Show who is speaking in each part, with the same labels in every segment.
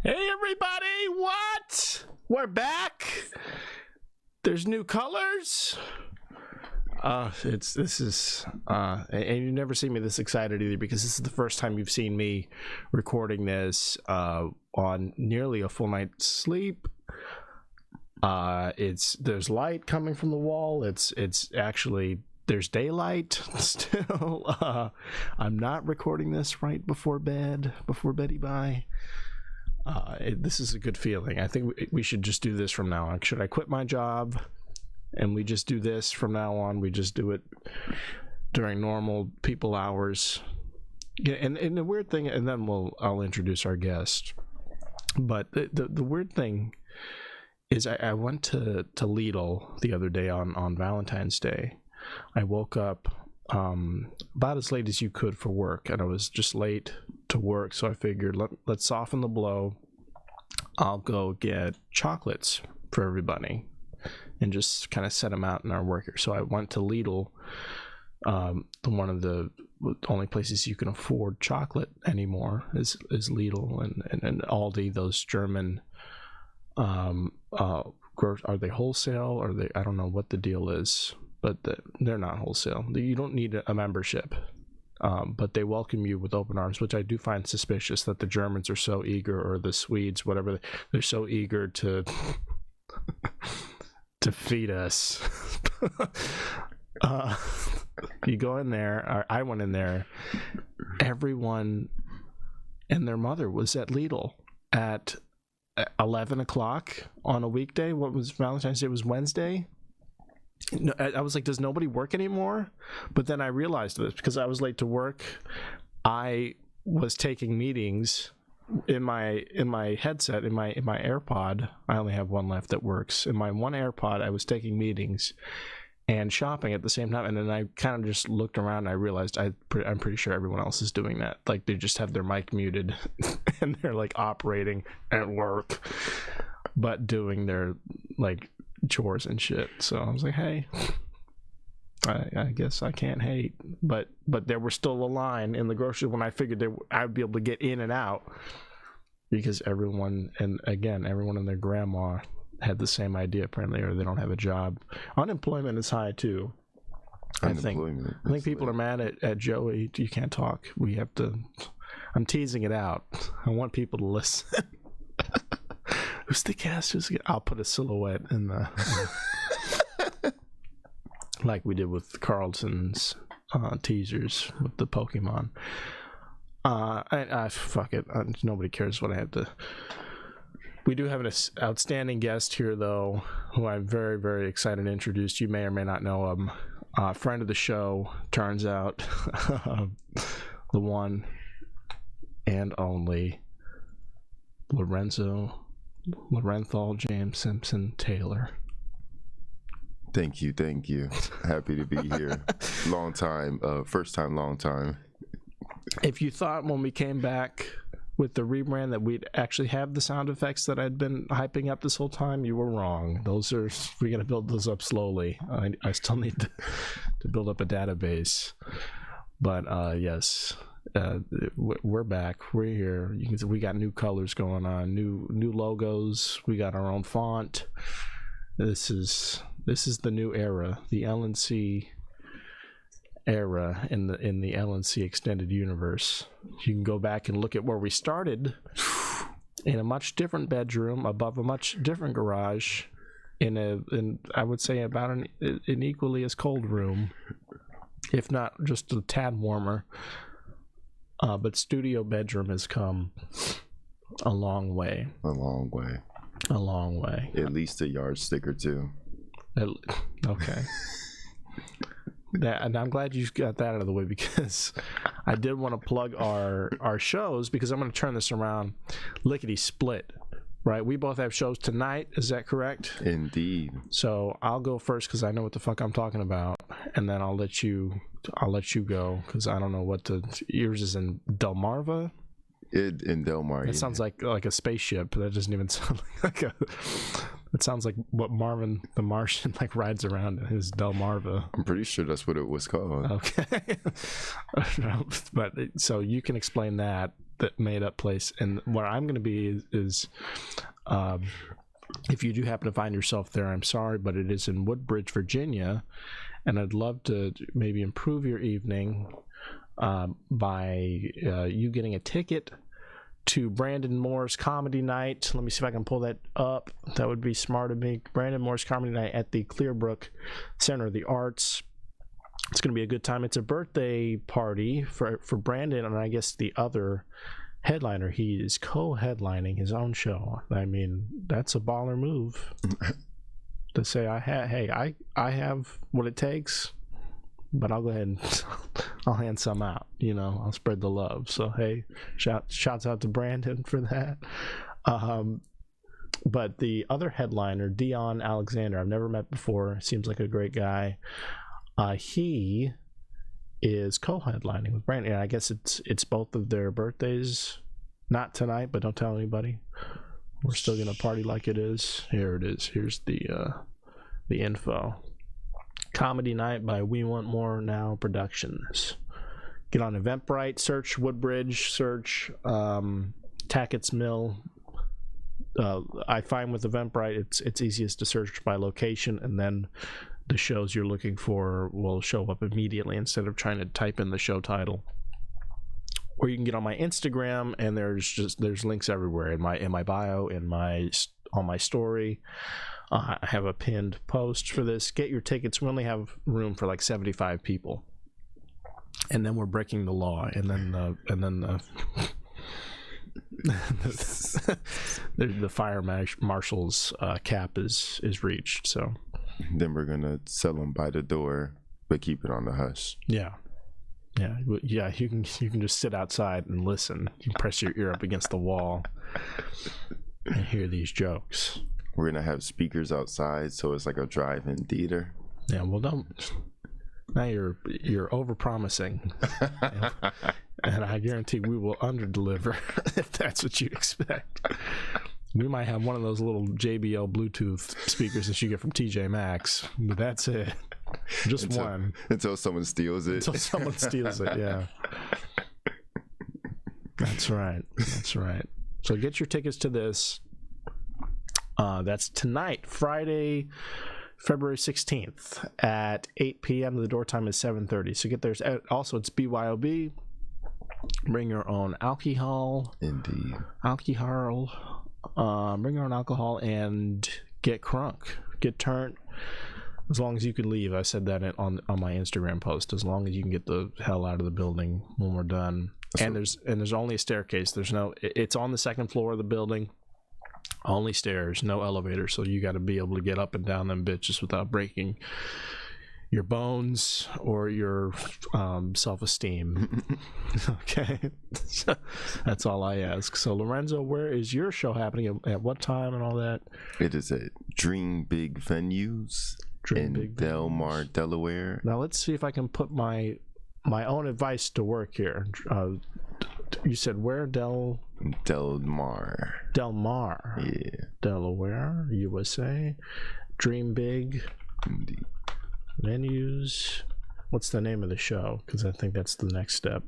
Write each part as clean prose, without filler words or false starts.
Speaker 1: Hey everybody, what? We're back. There's new colors. And you've never seen me this excited either, because this is the first time you've seen me recording this on nearly a full night's sleep. There's light coming from the wall. It's actually there's daylight still. I'm not recording this right before Betty bye. This is a good feeling. I think we should just do this from now on. Should I quit my job and we just do this from now on? We just do it during normal people hours. Yeah, and the weird thing, and then I'll introduce our guest. But the weird thing is I went to Lidl the other day on Valentine's Day. I woke up about as late as you could for work, and I was just late to work, so I figured let's soften the blow. I'll go get chocolates for everybody and just kind of set them out in our work here. So I went to Lidl, one of the only places you can afford chocolate anymore is Lidl and Aldi, those German are they wholesale or I don't know what the deal is, but they're not wholesale. You don't need a membership, but they welcome you with open arms, which I do find suspicious that the Germans are so eager, or the Swedes, whatever, they're so eager to to feed us. You go in there, or I went in there, everyone and their mother was at Lidl at 11 o'clock on a weekday. What was Valentine's Day? It was Wednesday. No, I was like, does nobody work anymore? But then I realized this because I was late to work. I was taking meetings in my headset, in my AirPod. I only have one left that works. In my one AirPod, I was taking meetings and shopping at the same time. And then I kind of just looked around and I realized I'm pretty sure everyone else is doing that. Like, they just have their mic muted and they're like operating at work, but doing their like chores and shit. So I was like, hey, I guess I can't hate. But there was still a line in the grocery when I figured I'd be able to get in and out, because everyone and their grandma had the same idea apparently, or they don't have a job. Unemployment is high too. I think people are mad at Joey. You can't talk. We have to. I'm teasing it out. I want people to listen. Who's the cast? I'll put a silhouette in the like we did with Carlton's teasers with the Pokemon. I fuck it. Nobody cares what I have to. We do have an outstanding guest here, though, who I'm very, very excited to introduce. You may or may not know him. Friend of the show, turns out. The one and only Lorenzo James Simpson Taylor.
Speaker 2: Thank you. Happy to be here. Long time, first time, long time.
Speaker 1: If you thought when we came back with the rebrand that we'd actually have the sound effects that I'd been hyping up this whole time, you were wrong. We're gonna build those up slowly. I still need to build up a database, but yes, we're back. We're here. You can see we got new colors going on, new logos. We got our own font. This is the new era, the L&C era in the L&C extended universe. You can go back and look at where we started in a much different bedroom above a much different garage in I would say about an equally as cold room, if not just a tad warmer. But studio bedroom has come a long way.
Speaker 2: At least a yardstick or two.
Speaker 1: Okay. And I'm glad you got that out of the way, because I did want to plug our shows, because I'm going to turn this around lickety split, right? We both have shows tonight. Is that correct?
Speaker 2: Indeed.
Speaker 1: So I'll go first because I know what the fuck I'm talking about, and then I'll let you go because I don't know what yours is in Delmarva.
Speaker 2: In Delmar.
Speaker 1: It sounds like a spaceship. That doesn't even sound like a It sounds like what Marvin the Martian like rides around in his Delmarva.
Speaker 2: I'm pretty sure that's what it was called.
Speaker 1: Okay. But so you can explain that made up place. And where I'm going to be is if you do happen to find yourself there, I'm sorry, but it is in Woodbridge, Virginia. And I'd love to maybe improve your evening by you getting a ticket to Brandon Moore's Comedy Night. Let me see if I can pull that up. That would be smart of me. Brandon Moore's Comedy Night at the Clearbrook Center of the Arts. It's going to be a good time. It's a birthday party for Brandon, and I guess the other headliner. He is co-headlining his own show. I mean, that's a baller move to say, I have what it takes, but I'll go ahead and I'll hand some out. I'll spread the love. So hey, shouts out to Brandon for that. But the other headliner, Dion Alexander, I've never met before. Seems like a great guy. He is co-headlining with Brandon. And I guess it's both of their birthdays. Not tonight, but don't tell anybody. We're still gonna party like it is. Here it is. Here's the info. Comedy Night by We Want More Now Productions. Get on Eventbrite, search Woodbridge, search Tackett's Mill. I find with Eventbrite, it's easiest to search by location, and then the shows you're looking for will show up immediately instead of trying to type in the show title. Or you can get on my Instagram, and there's links everywhere in my bio, on my story. I have a pinned post for this. Get your tickets. We only have room for like 75 people, and then we're breaking the law. And then the fire marshal's cap is reached. So
Speaker 2: then we're gonna sell them by the door, but keep it on the hush.
Speaker 1: Yeah. You can just sit outside and listen. You can press your ear up against the wall and hear these jokes.
Speaker 2: We're gonna have speakers outside, so it's like a drive-in theater.
Speaker 1: Yeah, well, don't. Now you're over promising, and I guarantee we will under-deliver if that's what you expect. We might have one of those little JBL Bluetooth speakers that you get from TJ Maxx, but that's it. Just one.
Speaker 2: Until someone steals it.
Speaker 1: Until someone steals it, yeah. That's right. So get your tickets to this. That's tonight, Friday, February 16th at 8 p.m. The door time is 7:30. So get there. Also, it's BYOB. Bring your own alcohol.
Speaker 2: Indeed.
Speaker 1: Alcohol. Bring your own alcohol and get crunk. Get turned. As long as you can leave. I said that on my Instagram post. As long as you can get the hell out of the building when we're done. And there's only a staircase. It's on the second floor of the building. Only stairs, no elevator. So you got to be able to get up and down them bitches without breaking your bones or your self-esteem. Okay. That's all I ask. So Lorenzo, where is your show happening? At what time and all that?
Speaker 2: It is at Dream Big Venues in Delmar, Delaware.
Speaker 1: Now let's see if I can put my own advice to work here. You said where? Delmar.
Speaker 2: Yeah.
Speaker 1: Delaware, USA. Dream Big.
Speaker 2: Indeed.
Speaker 1: Venues. What's the name of the show? Because I think that's the next step.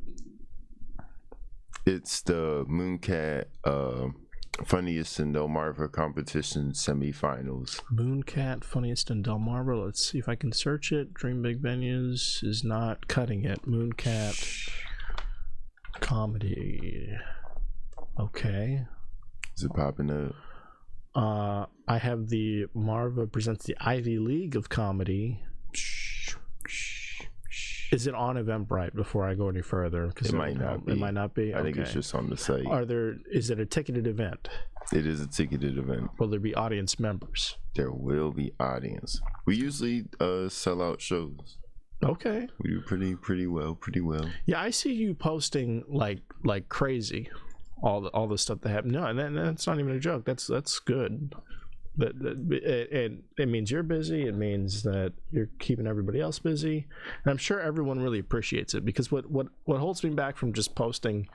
Speaker 2: It's the Mooncat Funniest in Delmarva competition semifinals.
Speaker 1: Mooncat Funniest in Delmarva. Let's see if I can search it. Dream Big Venues is not cutting it. Mooncat Comedy. Okay.
Speaker 2: Is it popping up?
Speaker 1: I have the Marva presents the Ivy League of Comedy. Is it on Eventbrite before I go any further?
Speaker 2: It might not be.
Speaker 1: It might not be?
Speaker 2: I think it's just on the site.
Speaker 1: Is it a ticketed event?
Speaker 2: It is a ticketed event.
Speaker 1: Will there be audience members?
Speaker 2: There will be audience. We usually sell out shows.
Speaker 1: Okay.
Speaker 2: We do pretty well.
Speaker 1: Yeah, I see you posting like crazy. All the stuff that happened. No, and that's not even a joke. That's good. It means you're busy. It means that you're keeping everybody else busy, and I'm sure everyone really appreciates it. Because what holds me back from just posting,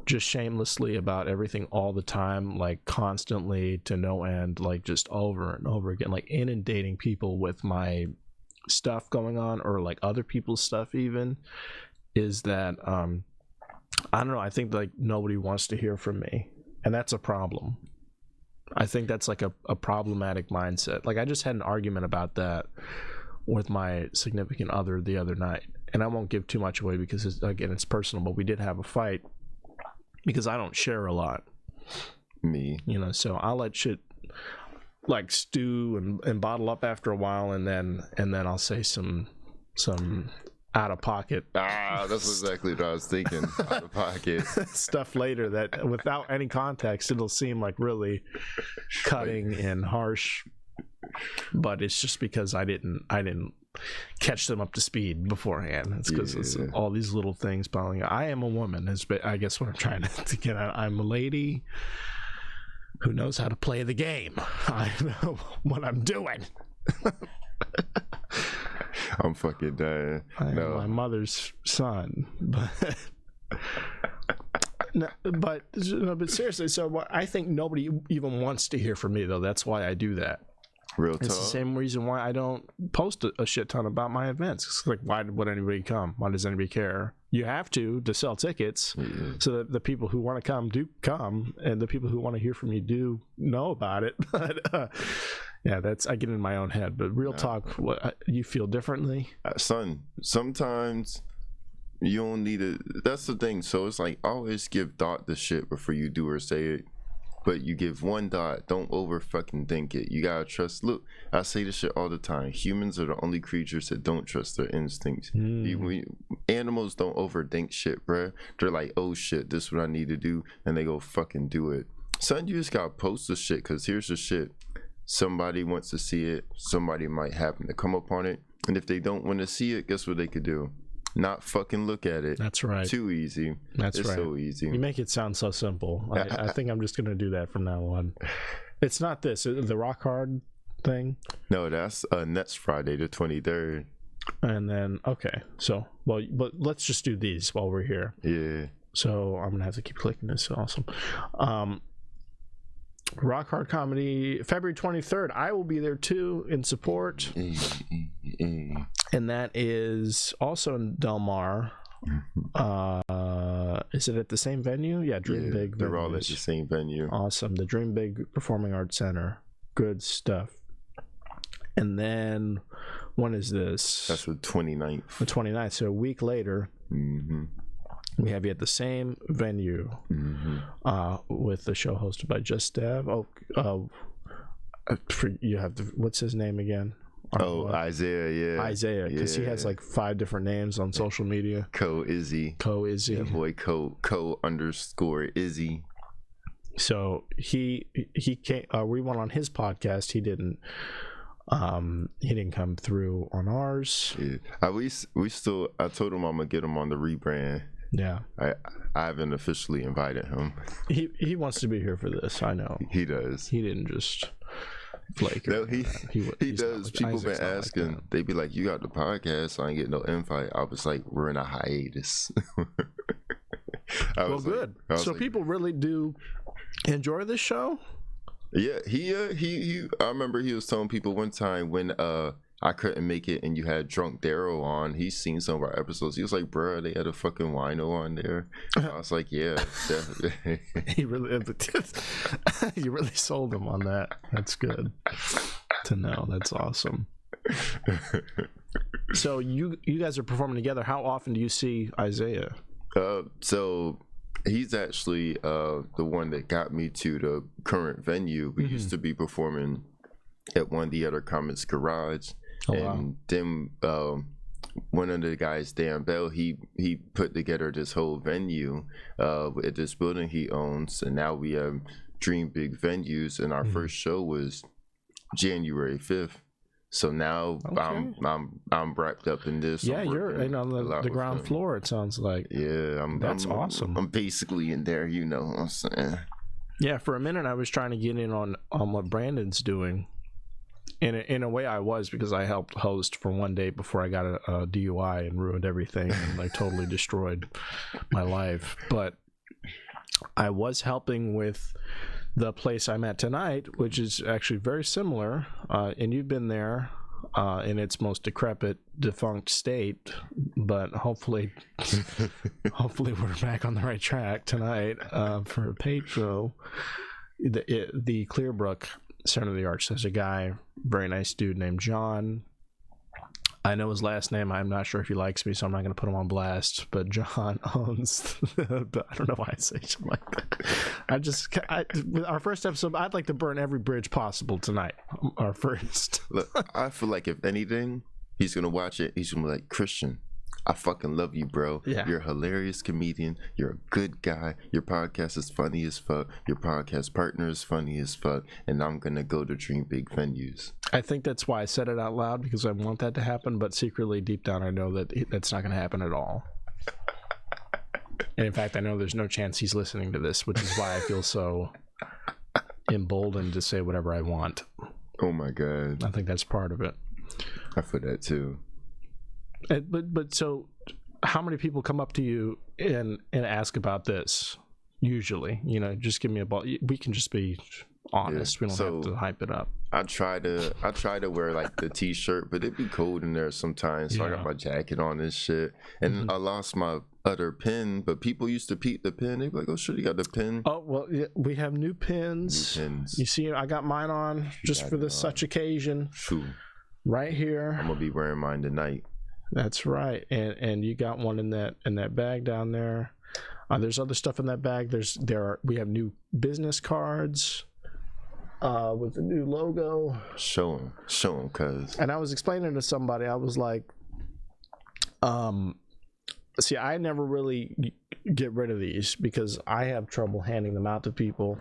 Speaker 1: just shamelessly about everything all the time, like constantly to no end, like just over and over again, like inundating people with my stuff going on or like other people's stuff even, is that I don't know, I think like nobody wants to hear from me, and that's a problem. I think that's like a problematic mindset. Like I just had an argument about that with my significant other the other night, and I won't give too much away because it's personal, but we did have a fight because I don't share a lot.
Speaker 2: Me.
Speaker 1: So I'll let shit like stew and bottle up after a while, and then I'll say some out of pocket.
Speaker 2: That's exactly what I was thinking. Out of pocket
Speaker 1: stuff later that without any context it'll seem like really cutting and harsh, but it's just because I didn't catch them up to speed beforehand. It's because it's all these little things piling up. I am a woman, is I guess what I'm trying to get at. I'm a lady who knows how to play the game. I know what I'm doing.
Speaker 2: I'm fucking dying.
Speaker 1: I am my mother's son, but seriously. So I think nobody even wants to hear from me, though. That's why I do that.
Speaker 2: Real talk.
Speaker 1: It's the same reason why I don't post a shit ton about my events. It's like, why would anybody come? Why does anybody care? You have to sell tickets, so that the people who want to come do come, and the people who want to hear from you do know about it. But yeah, I get in my own head. But real talk, what you feel differently,
Speaker 2: son? Sometimes you don't need it. That's the thing. So it's like always give thought to shit before you do or say it. But you give one thought, don't over fucking think it. You gotta trust. Look, I say this shit all the time. Humans are the only creatures that don't trust their instincts. Animals don't overthink shit, bruh. They're like, oh shit, this is what I need to do, and they go fucking do it. Son, you just gotta post the shit, because here's the shit. Somebody wants to see it. Somebody might happen to come upon it. And if they don't want to see it, guess what they could do? Not fucking look at it.
Speaker 1: That's right.
Speaker 2: Too easy. It's so easy.
Speaker 1: You make it sound so simple. I think I'm just gonna do that from now on. It's not the rock hard thing.
Speaker 2: No, that's next Friday, the 23rd.
Speaker 1: And then but let's just do these while we're here.
Speaker 2: Yeah.
Speaker 1: So I'm gonna have to keep clicking this. Awesome. Rock Hard Comedy, February 23rd. I will be there too in support. And that is also in Delmar. Is it at the same venue? Yeah, Dream Big.
Speaker 2: They're all at the same venue.
Speaker 1: Awesome. The Dream Big Performing Arts Center. Good stuff. And then when is this?
Speaker 2: That's the 29th.
Speaker 1: The 29th. So a week later.
Speaker 2: Mm-hmm.
Speaker 1: We have you at the same venue, with the show hosted by Just Dev. You have what's his name again?
Speaker 2: Isaiah, yeah.
Speaker 1: Isaiah, because he has like 5 different names on social media.
Speaker 2: Co-Izzy.
Speaker 1: Yeah,
Speaker 2: boy, Co_Izzy.
Speaker 1: So he came. We went on his podcast. He didn't come through on ours.
Speaker 2: Yeah. We still. I told him I'm gonna get him on the rebrand.
Speaker 1: Yeah.
Speaker 2: I haven't officially invited him.
Speaker 1: He wants to be here for this. I know.
Speaker 2: He does.
Speaker 1: He didn't just flake.
Speaker 2: No, he does. People been asking. Like they be like, "You got the podcast?" So I ain't get no invite. I was like, "We're in a hiatus."
Speaker 1: Well, good. So people really do enjoy this show.
Speaker 2: Yeah, he. I remember he was telling people one time when I couldn't make it and you had Drunk Daryl on. He's seen some of our episodes. He was like, "Bruh, they had a fucking wino on there." I was like, "Yeah, definitely."
Speaker 1: You really sold him on that. That's good to know. That's awesome. So you guys are performing together. How often do you see Isaiah?
Speaker 2: So he's actually the one that got me to the current venue. We used to be performing at one of the other comics' garage. And then one of the guys, Dan Bell, he put together this whole venue at this building he owns, and now we have Dream Big Venues, and our first show was January 5th. So now I'm wrapped up in this.
Speaker 1: Yeah, you're on the ground floor, it sounds like.
Speaker 2: Yeah,
Speaker 1: that's awesome.
Speaker 2: I'm basically in there, you know what I'm saying. Yeah,
Speaker 1: for a minute I was trying to get in on what Brandon's doing. In a way I was, because I helped host for one day before I got a DUI and ruined everything and like totally destroyed my life. But I was helping with the place I'm at tonight, which is actually very similar, and you've been there in its most decrepit, defunct state, but hopefully we're back on the right track tonight for a paid show. The Clearbrook Center of the Arts, there's a guy, very nice dude named John. I know his last name. I'm not sure if he likes me, so I'm not going to put him on blast. But John owns. But I don't know why I say something like that. With our first episode, I'd like to burn every bridge possible tonight. Our first.
Speaker 2: Look, I feel like if anything, he's gonna watch it. He's gonna be like, Christian, I fucking love you, bro.
Speaker 1: Yeah.
Speaker 2: You're a hilarious comedian. You're a good guy. Your podcast is funny as fuck. Your podcast partner is funny as fuck. And I'm gonna go to dream big venues.
Speaker 1: I think that's why I said it out loud, because I want that to happen. But secretly, deep down, I know that that's not going to happen at all. And in fact, I know there's no chance he's listening to this, which is why I feel so emboldened to say whatever I want.
Speaker 2: Oh my god.
Speaker 1: I think that's part of it.
Speaker 2: I feel that too.
Speaker 1: But so, how many people come up to you and ask about this? Usually, just give me a ball. We can just be honest.
Speaker 2: Yeah.
Speaker 1: We don't have to hype it up.
Speaker 2: I try to wear like the t-shirt, but it'd be cold in there sometimes, so I got my jacket on and shit. And I lost my other pin, but people used to peep the pin. They'd be like, "Oh shit, you got the pin?"
Speaker 1: Oh well, yeah, we have new pins. You see, I got mine on just for this such occasion.
Speaker 2: True.
Speaker 1: Right here.
Speaker 2: I'm gonna be wearing mine tonight.
Speaker 1: That's right, and you got one in that bag down there. There's other stuff in that bag. We have new business cards. With the new logo.
Speaker 2: Show them, cuz.
Speaker 1: And I was explaining to somebody, I was like, see, I never really get rid of these because I have trouble handing them out to people,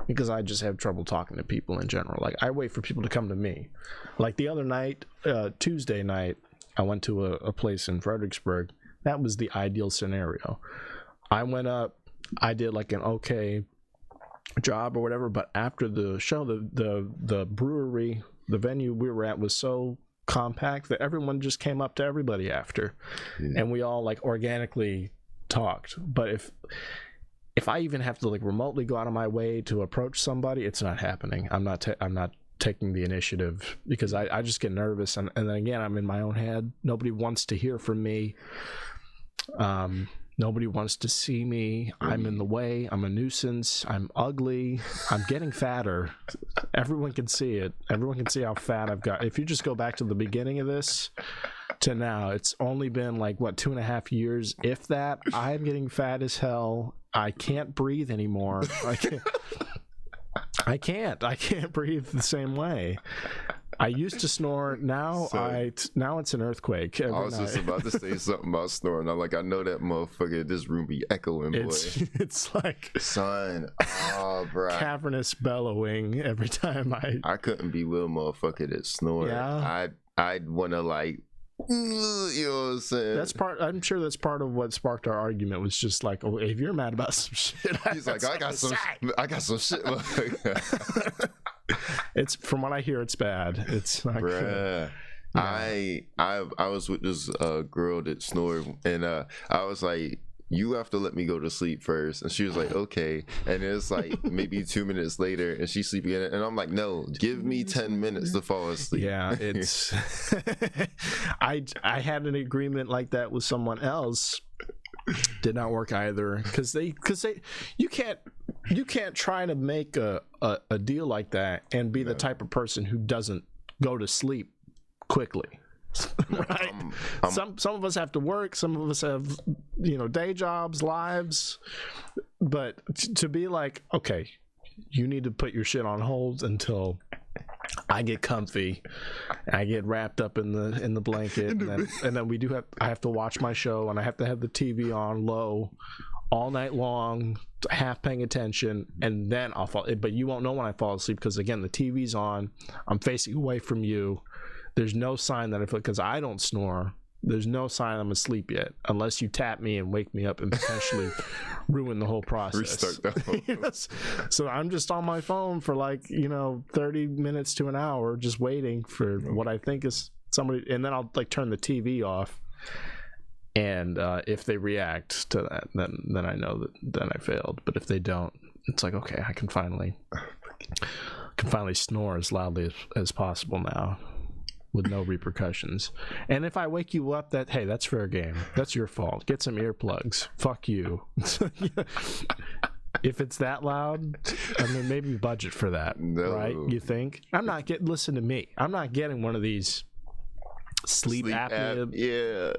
Speaker 1: because I just have trouble talking to people in general. Like, I wait for people to come to me. Like the other night, Tuesday night, I went to a place in Fredericksburg. That was the ideal scenario. I went up, I did like an okay job or whatever, but after the show, the brewery, the venue we were at was so compact that everyone just came up to everybody after, and we all like organically talked. But if I even have to like remotely go out of my way to approach somebody, it's not happening. I'm not taking the initiative because I just get nervous, and then again, I'm in my own head. Nobody wants to hear from me. Nobody wants to see me. I'm in the way. I'm a nuisance. I'm ugly. I'm getting fatter. Everyone can see it. Everyone can see how fat I've got. If you just go back to the beginning of this to now, it's only been like, 2.5 years, if that. I'm getting fat as hell. I can't breathe anymore. I can't breathe the same way. I used to snore. Now now it's an earthquake.
Speaker 2: I was just about to say something about snoring. I'm like, I know that motherfucker. This room be echoing, boy.
Speaker 1: It's like,
Speaker 2: son, oh, bro,
Speaker 1: cavernous bellowing every time
Speaker 2: I couldn't be with a motherfucker that snore.
Speaker 1: Yeah.
Speaker 2: I'd want to like, you know what I'm saying?
Speaker 1: I'm sure that's part of what sparked our argument. Was just like, oh, if you're mad about some shit,
Speaker 2: he's like, I got some shit.
Speaker 1: It's, from what I hear, it's bad. It's not good.
Speaker 2: Yeah. I was with this girl that snored, and I was like, you have to let me go to sleep first. And she was like, okay. And it's like maybe 2 minutes later, and she's sleeping in it, and I'm like, no, give me 10 minutes to fall asleep.
Speaker 1: Yeah, it's I had an agreement like that with someone else. Did not work either, because you can't try to make a deal like that and be the type of person who doesn't go to sleep quickly. Right? Some of us have to work, some of us have day jobs, lives, but to be like, okay, you need to put your shit on hold until I get comfy, I get wrapped up in the blanket, and then I have to watch my show, and I have to have the TV on low all night long, half paying attention, and then I'll fall. But you won't know when I fall asleep, because again, the TV's on, I'm facing away from you. There's no sign that because I don't snore, there's no sign I'm asleep yet, unless you tap me and wake me up and potentially ruin the whole process.
Speaker 2: Restart that whole
Speaker 1: Yes. So I'm just on my phone for 30 minutes to an hour, just waiting for what I think is somebody, and then I'll like turn the TV off. And if they react to that, then I know that I failed. But if they don't, it's like, okay, I can finally snore as loudly as possible now, with no repercussions. And if I wake you up, that's fair game. That's your fault. Get some earplugs. Fuck you. If it's that loud, I mean, maybe budget for that, right? You think? Listen to me. I'm not getting one of these sleep apnea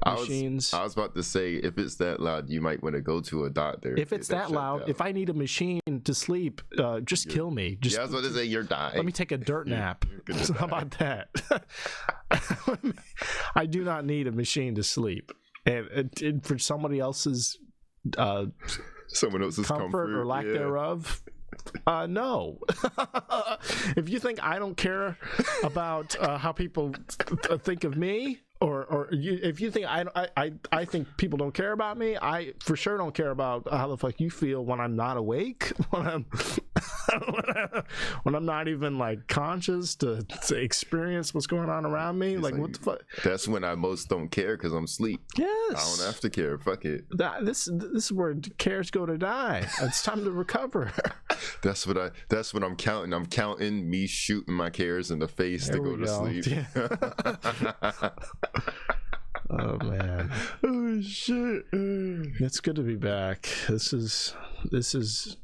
Speaker 1: machines.
Speaker 2: I was about to say, if it's that loud, you might want to go to a doctor.
Speaker 1: If it's that loud, if I need a machine to sleep, just kill me.
Speaker 2: I was about to say, you're dying.
Speaker 1: Let me take a dirt nap. How about that? I do not need a machine to sleep, and for somebody else's
Speaker 2: someone else's comfort
Speaker 1: or lack thereof. No. If you think I don't care about how people think of me, if you think I think people don't care about me, I for sure don't care about how the fuck you feel when I'm not awake, when I'm not even like conscious to experience what's going on around me. Like what the fuck?
Speaker 2: That's when I most don't care, because I'm asleep.
Speaker 1: Yes.
Speaker 2: I don't have to care. Fuck it.
Speaker 1: This is where cares go to die. It's time to recover.
Speaker 2: That's what I'm counting. I'm counting me shooting my cares in the face to go to sleep.
Speaker 1: Yeah. Oh man.
Speaker 2: Oh shit.
Speaker 1: It's good to be back. This is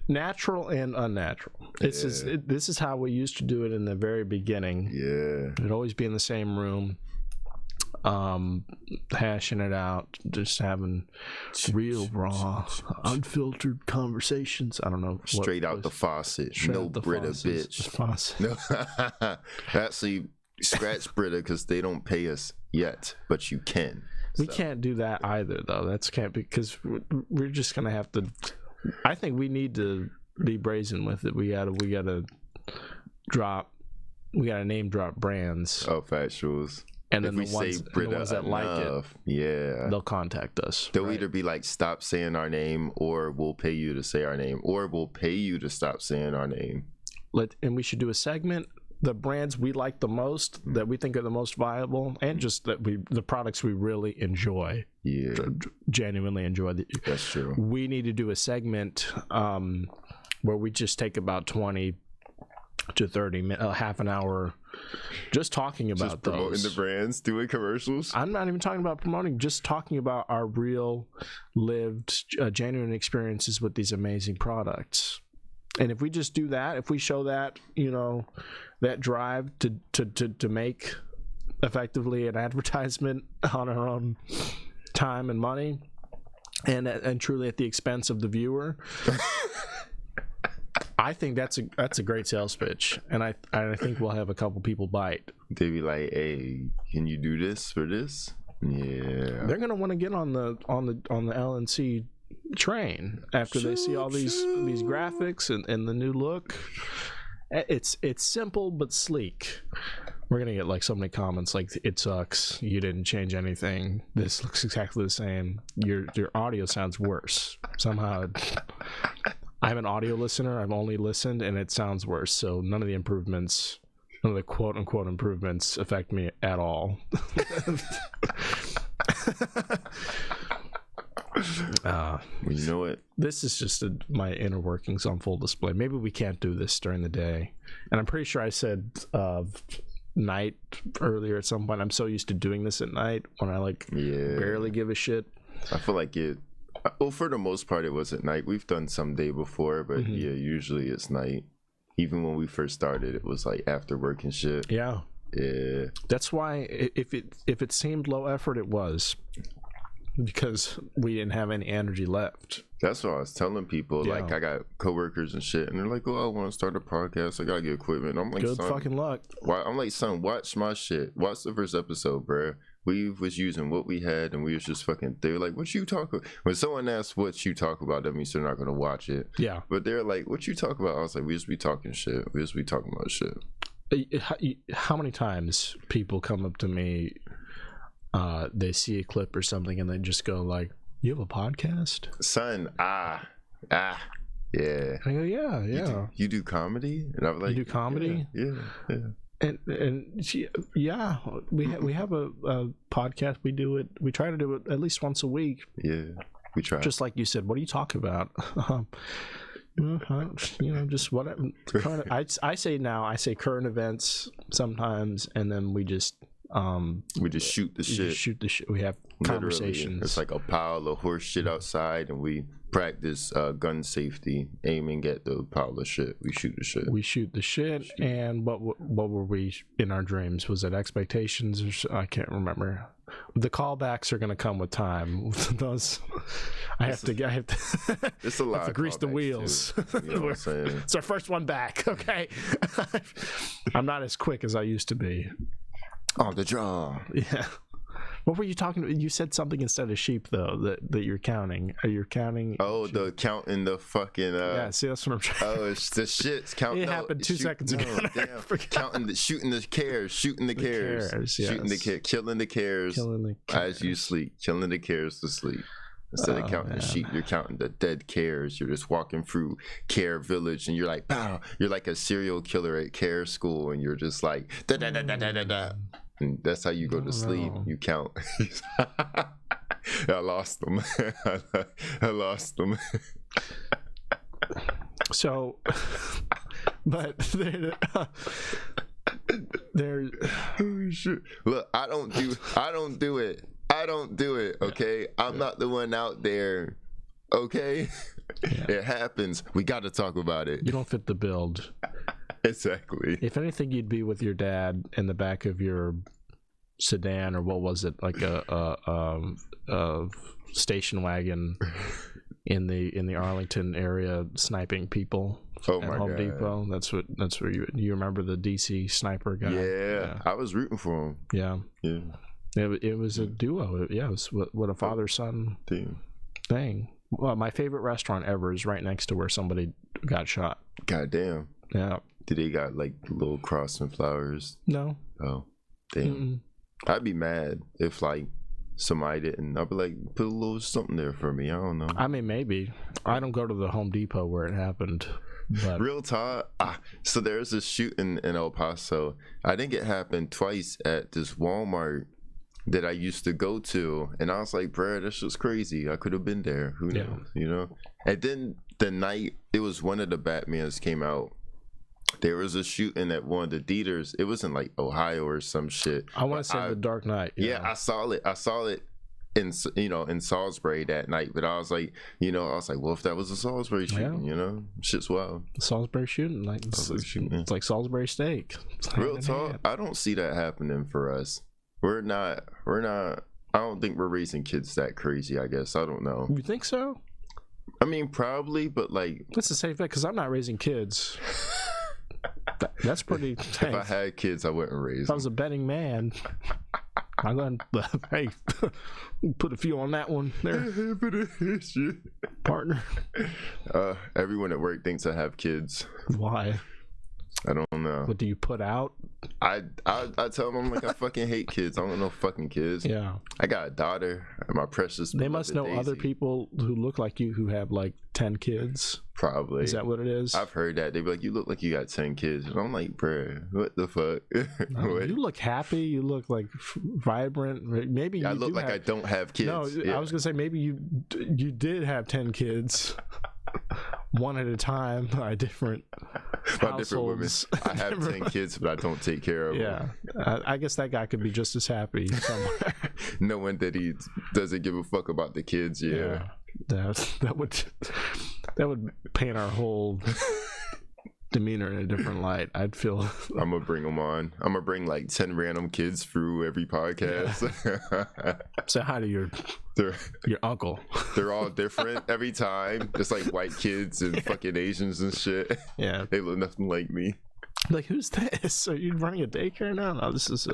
Speaker 1: natural and unnatural. This is how we used to do it in the very beginning.
Speaker 2: Yeah.
Speaker 1: It'd always be in the same room, hashing it out, just having real raw, unfiltered conversations. I don't know.
Speaker 2: Straight out the faucet. No Brita, bitch. No. Actually, scratch Brita, because they don't pay us yet, but you can.
Speaker 1: We can't do that either, though. Because we're just gonna have to. I think we need to be brazen with it. We gotta name drop brands.
Speaker 2: Oh, factuals.
Speaker 1: And then the ones that like it,
Speaker 2: yeah,
Speaker 1: they'll contact us.
Speaker 2: They'll either be like, stop saying our name, or we'll pay you to say our name, or we'll pay you to stop saying our name.
Speaker 1: And we should do a segment, the brands we like the most, that we think are the most viable, and just that the products we really enjoy.
Speaker 2: Yeah,
Speaker 1: genuinely enjoy.
Speaker 2: That's true.
Speaker 1: We need to do a segment where we just take about 20 to 30 minutes, half an hour, just talking about
Speaker 2: just promoting the brands, doing commercials.
Speaker 1: I'm not even talking about promoting, just talking about our real lived genuine experiences with these amazing products. And if we just do that, if we show that, that drive to make effectively an advertisement on our own time and money, and truly at the expense of the viewer, I think that's a great sales pitch, and I think we'll have a couple people bite.
Speaker 2: They be like, "Hey, can you do this for this?" Yeah,
Speaker 1: they're gonna want to get on the L&C train after they see all these graphics and the new look. It's simple but sleek. We're gonna get like so many comments like, "It sucks. You didn't change anything. This looks exactly the same. Your audio sounds worse somehow." I'm an audio listener. I've only listened, and it sounds worse. So none of the quote unquote improvements affect me at all.
Speaker 2: You know what?
Speaker 1: This is just my inner workings on full display. Maybe we can't do this during the day. And I'm pretty sure I said night earlier at some point. I'm so used to doing this at night when I barely give a shit.
Speaker 2: I feel like it. Well, for the most part, it was at night. We've done some day before, but yeah, usually it's night. Even when we first started, it was like after work and shit.
Speaker 1: Yeah.
Speaker 2: Yeah.
Speaker 1: That's why if it seemed low effort, it was, because we didn't have any energy left.
Speaker 2: That's what I was telling people. Yeah. Like, I got coworkers and shit, and they're like, "Oh, I want to start a podcast. I gotta get equipment." I'm like,
Speaker 1: "Good fucking luck."
Speaker 2: I'm like, "Son, watch my shit. Watch the first episode, bro. We was using what we had, and we was just fucking." They were like, "What you talk about?" When someone asks what you talk about, that means they're not gonna watch it.
Speaker 1: Yeah.
Speaker 2: But they're like, "What you talk about?" I was like, "We just be talking shit. We just be talking about shit."
Speaker 1: How many times people come up to me, they see a clip or something, and they just go like, "You have a podcast?"
Speaker 2: Son, yeah.
Speaker 1: And I go, yeah.
Speaker 2: You do comedy? And I was like,
Speaker 1: "You do comedy?"
Speaker 2: Yeah.
Speaker 1: And we have a podcast, we try to do it at least once a week.
Speaker 2: Yeah, we try.
Speaker 1: Just like you said, what are you talking about? Just whatever. I say current events sometimes, and then we just
Speaker 2: shoot the shit.
Speaker 1: We have conversations.
Speaker 2: Literally, it's like a pile of horse shit outside, and we practice gun safety, aiming at the pile of shit. We shoot the shit. And what were we in our dreams? Was it expectations? Or I can't remember. The callbacks are going to come with time. Those I have to it's a lot
Speaker 1: to grease the wheels.
Speaker 2: You know what I'm saying?
Speaker 1: It's our first one back. Okay. I'm not as quick as I used to be.
Speaker 2: On the draw.
Speaker 1: Yeah. What were you talking about? You said something instead of sheep, though, that you're counting. Are you counting?
Speaker 2: Oh, sheep? The counting the fucking...
Speaker 1: yeah, see, that's what I'm trying.
Speaker 2: Oh, it's the shit's counting.
Speaker 1: It happened 2 seconds ago.
Speaker 2: Damn. Counting shooting the cares, killing the cares as you sleep, killing the cares to sleep. Instead of counting the sheep, you're counting the dead cares. You're just walking through Care Village, and you're like, pow. You're like a serial killer at Care School, and you're just like, da da da da da da da. And that's how you go to sleep. You count. I lost them. I lost them.
Speaker 1: So, but there.
Speaker 2: Oh shit! Look, I don't do it. Okay, I'm not the one out there. Okay, It happens. We got to talk about it.
Speaker 1: You don't fit the build.
Speaker 2: Exactly.
Speaker 1: If anything, you'd be with your dad in the back of your sedan, or what was it, like a station wagon in the Arlington area, sniping people at Home Depot. That's where you remember the DC sniper guy.
Speaker 2: Yeah, I was rooting for him.
Speaker 1: Yeah. It was a duo. Yeah, it was what a father son thing. Well, my favorite restaurant ever is right next to where somebody got shot.
Speaker 2: Goddamn.
Speaker 1: Yeah.
Speaker 2: Did they got like little cross and flowers?
Speaker 1: No.
Speaker 2: Oh, damn. Mm-mm. I'd be mad if like somebody didn't. I'd be like, put a little something there for me. I don't know.
Speaker 1: I mean, maybe. I don't go to the Home Depot where it happened. But.
Speaker 2: Real talk. So there's this shooting in El Paso. I think it happened twice at this Walmart that I used to go to, and I was like, bruh, that's just crazy. I could have been there. Who knows? You know? And then the night it was one of the Batmans came out, there was a shooting at one of the theaters. It was in like Ohio or some shit.
Speaker 1: I want to say The Dark Knight.
Speaker 2: Yeah, I saw it in Salisbury that night, but I was like, well, if that was a Salisbury shooting, shit's wild.
Speaker 1: The Salisbury shooting, like it's like Salisbury steak.
Speaker 2: Real talk, I don't see that happening for us. We're not. I don't think we're raising kids that crazy. I guess I don't know.
Speaker 1: You think so?
Speaker 2: I mean, probably, but like,
Speaker 1: that's a safe bet because I'm not raising kids. That's pretty.
Speaker 2: If I had kids, I wouldn't raise.
Speaker 1: If I was a betting man, I'm going to put a few on that one there, partner.
Speaker 2: Everyone at work thinks I have kids.
Speaker 1: Why?
Speaker 2: I don't know.
Speaker 1: What do you put out?
Speaker 2: I tell them, I'm like, I fucking hate kids. I don't want no fucking kids.
Speaker 1: Yeah.
Speaker 2: I got a daughter, my precious.
Speaker 1: They must know Daisy. Other people who look like you who have like 10 kids.
Speaker 2: Probably.
Speaker 1: Is that what it is?
Speaker 2: I've heard that. They be like, you look like you got 10 kids. And I'm like, bruh, what the fuck?
Speaker 1: No, you look happy. You look like vibrant. Maybe you
Speaker 2: I look like I don't have kids.
Speaker 1: No, yeah. I was going to say maybe you did have 10 kids. One at a time by different households.
Speaker 2: I have 10 kids, but I don't take care of them.
Speaker 1: I guess that guy could be just as happy somewhere.
Speaker 2: Knowing that he doesn't give a fuck about the kids. Yeah.
Speaker 1: That would paint our whole demeanor in a different light. I'd feel
Speaker 2: I'm gonna bring them on. I'm gonna bring like 10 random kids through every podcast.
Speaker 1: Say hi to your uncle.
Speaker 2: They're all different every time. It's like white kids and fucking Asians and shit.
Speaker 1: Yeah,
Speaker 2: they look nothing like me.
Speaker 1: Like, who's this? Are you running a daycare now? No, this is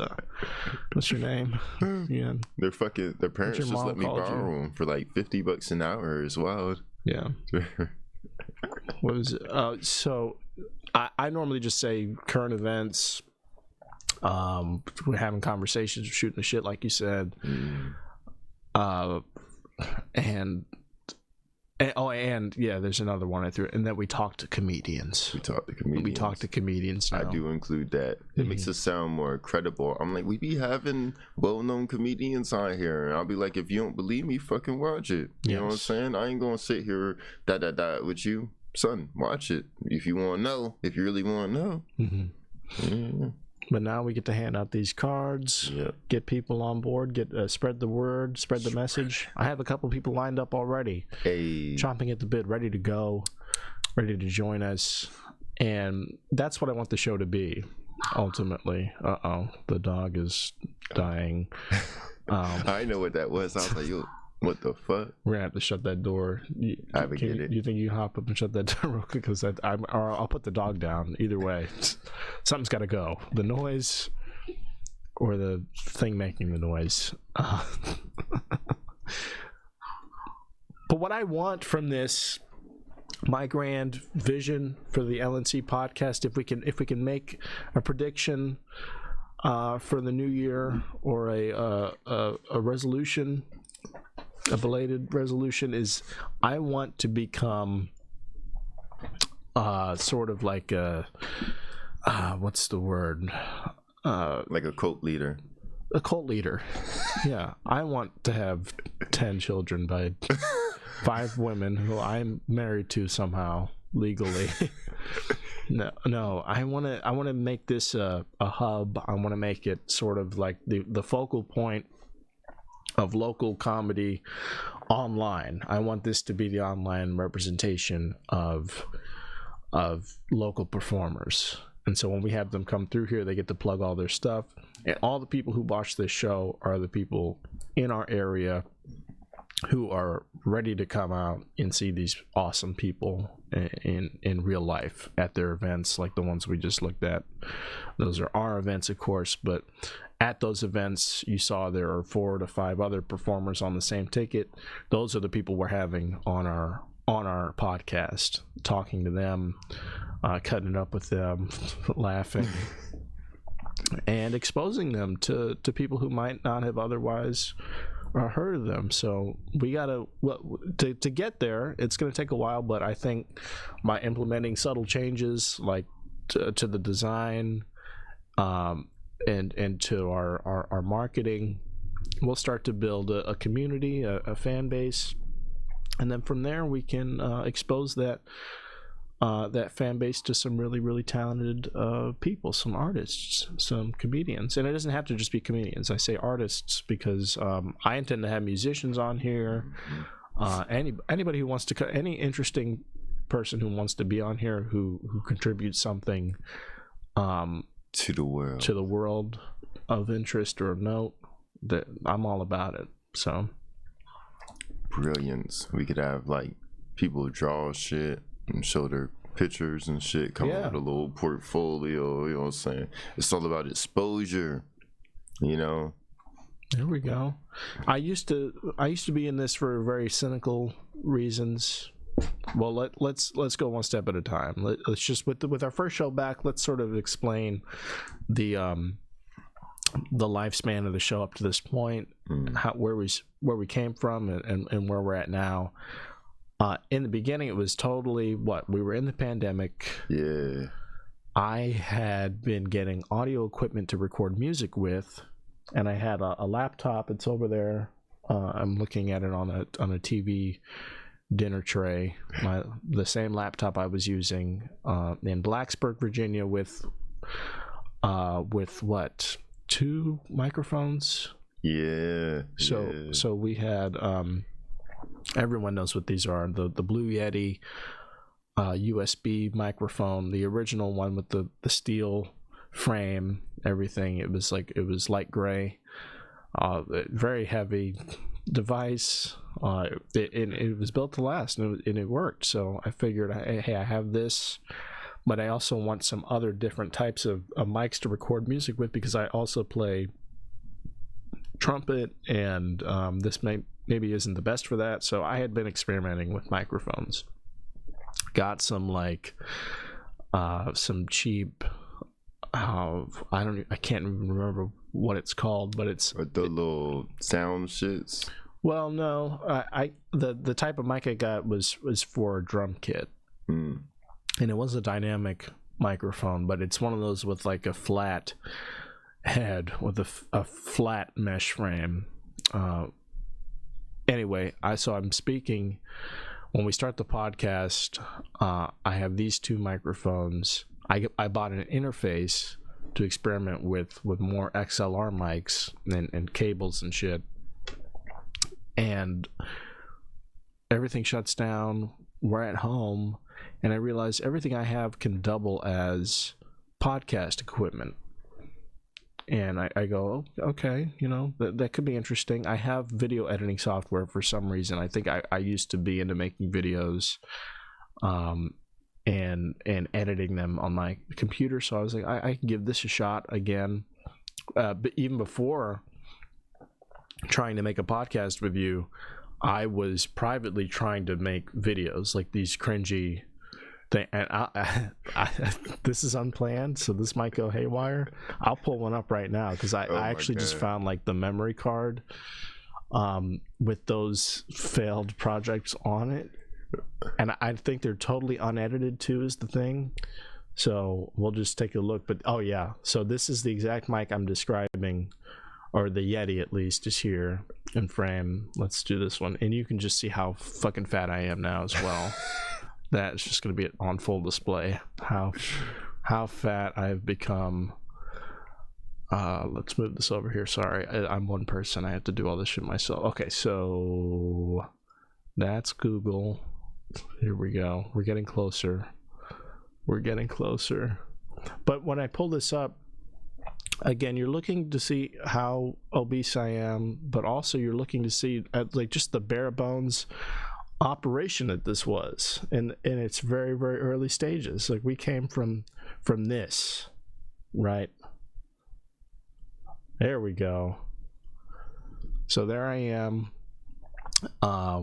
Speaker 1: what's your name? Yeah,
Speaker 2: their parents just let me borrow them for like $50 an hour. It's wild.
Speaker 1: Yeah. What is it? So I normally just say current events. We're having conversations, shooting the shit, like you said. And And yeah, there's another one I threw, and then we talk to comedians.
Speaker 2: We talk to comedians
Speaker 1: now.
Speaker 2: I do include that. It makes us sound more credible. I'm like, we be having well-known comedians on here, and I'll be like, if you don't believe me, fucking watch it. You know what I'm saying? I ain't gonna sit here with you, son. Watch it if you want to know. If you really want to know. Yeah.
Speaker 1: But now we get to hand out these cards, get people on board, spread the word, spread the message. I have a couple people lined up already, chomping at the bit, ready to go, ready to join us. And that's what I want the show to be, ultimately. The dog is dying.
Speaker 2: I know what that was. I was like, what the fuck?
Speaker 1: We're going to have to shut that door.
Speaker 2: I would get it.
Speaker 1: You think you hop up and shut that door real quick? Because I'll put the dog down. Either way, something's got to go. The noise or the thing making the noise. But what I want from this, my grand vision for the L&C podcast, if we can make a prediction for the new year or a resolution, a belated resolution, is I want to become sort of like what's the word?
Speaker 2: Like a cult leader.
Speaker 1: A cult leader. Yeah. I want to have 10 children by 5 women who I'm married to somehow legally. No, I want to make this a hub. I want to make it sort of like the focal point of local comedy online. I want this to be the online representation of local performers. And so when we have them come through here, they get to plug all their stuff. And all the people who watch this show are the people in our area who are ready to come out and see these awesome people in real life at their events, like the ones we just looked at. Those are our events, of course, but at those events, you saw there are 4 to 5 other performers on the same ticket. Those are the people we're having on our podcast, talking to them, cutting it up with them, laughing, and exposing them to people who might not have otherwise heard of them. So we gotta to get there. It's gonna take a while, but I think by implementing subtle changes like to the design, and to our marketing, we'll start to build a community, a fan base, and then from there we can expose that fan base to some really, really talented people, some artists, some comedians. And it doesn't have to just be comedians. I say artists because I intend to have musicians on here. Anybody who wants to, any interesting person who wants to be on here who contributes something to the world of interest or note, that I'm all about it. So
Speaker 2: brilliance. We could have like people draw shit and show their pictures and shit, come up with a little portfolio. You know what I'm saying? It's all about exposure, you know.
Speaker 1: There we go. I used to be in this for very cynical reasons. Well, let's go one step at a time. Let's just with our first show back, let's sort of explain the lifespan of the show up to this point, where we came from and where we're at now. In the beginning, it was totally we were in the pandemic.
Speaker 2: Yeah.
Speaker 1: I had been getting audio equipment to record music with, and I had a laptop. It's over there. I'm looking at it on a TV dinner tray. The same laptop I was using in Blacksburg, Virginia, with 2 microphones.
Speaker 2: Yeah.
Speaker 1: So we had everyone knows what these are. The Blue Yeti USB microphone, the original one with the steel frame, everything. It was light gray, very heavy device. It was built to last, and it worked. So I figured, hey, I have this, but I also want some other different types of mics to record music with, because I also play trumpet, and this maybe isn't the best for that. So I had been experimenting with microphones. Got some some cheap, I can't even remember what it's called, but it's
Speaker 2: the little sound shits.
Speaker 1: Well, no, the type of mic I got was for a drum kit, and it was a dynamic microphone, but it's one of those with like a flat head with a flat mesh frame. Anyway, so I'm speaking. When we start the podcast, I have these two microphones. I bought an interface to experiment with more XLR mics and cables and shit. And everything shuts down. We're at home, and I realize everything I have can double as podcast equipment. And I go, okay, that could be interesting. I have video editing software for some reason. I think I used to be into making videos and editing them on my computer. So I was like, I can give this a shot again. But even before trying to make a podcast with you, I was privately trying to make videos like these cringy thing, and I this is unplanned, so this might go haywire. I'll pull one up right now because I actually just found like the memory card with those failed projects on it, and I think they're totally unedited too is the thing. So we'll just take a look. But oh yeah, so this is the exact mic I'm describing, or the Yeti at least is here in frame. Let's do this one, and you can just see how fucking fat I am now as well. That's just going to be on full display how fat I've become. Let's move this over here. Sorry, I'm one person. I have to do all this shit myself. Okay, so that's Google. Here we go. We're getting closer. But when I pull this up, again, you're looking to see how obese I am, but also you're looking to see like just the bare bones operation that this was in its very, very early stages. Like we came from this, right? There we go. So there I am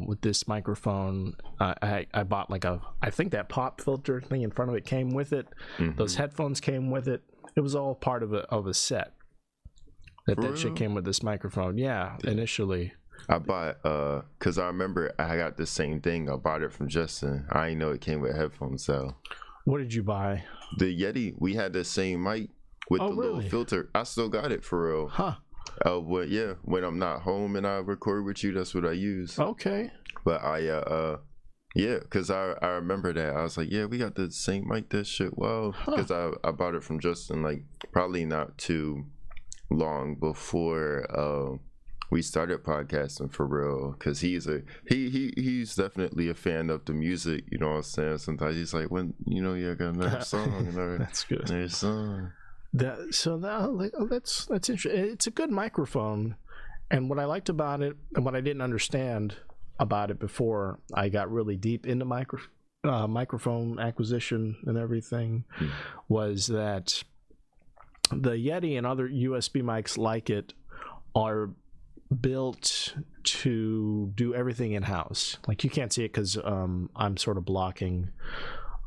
Speaker 1: with this microphone. I bought like I think that pop filter thing in front of it came with it. Those headphones came with it. It was all part of a set. That shit came with this microphone. Yeah, initially.
Speaker 2: I bought because I remember I got the same thing. I bought it from Justin. I didn't know it came with headphones. So
Speaker 1: what did you buy?
Speaker 2: The Yeti. We had the same mic with the little filter. I still got it for real.
Speaker 1: Huh.
Speaker 2: When I'm not home and I record with you, that's what I use.
Speaker 1: Okay.
Speaker 2: But because I remember that. I was like, yeah, we got the same mic. This shit. Wow. Because I bought it from Justin like probably not too long before we started podcasting for real, because he's definitely a fan of the music, you know what I'm saying? Sometimes he's like, when I got another song,
Speaker 1: that's good.
Speaker 2: Another song.
Speaker 1: That's interesting. It's a good microphone, and what I liked about it, and what I didn't understand about it before I got really deep into microphone acquisition and everything, was that the Yeti and other USB mics like it are built to do everything in-house. Like you can't see it because I'm sort of blocking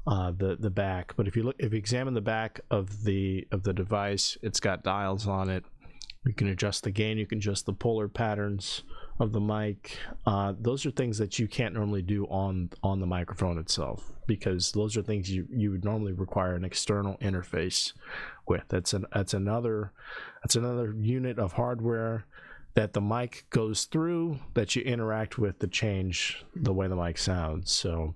Speaker 1: the back, but if you examine the back of the device, it's got dials on it. You can adjust the gain, you can adjust the polar patterns of the mic. Those are things that you can't normally do on the microphone itself, because those are things you would normally require an external interface with. That's another unit of hardware that the mic goes through, that you interact with to change the way the mic sounds. So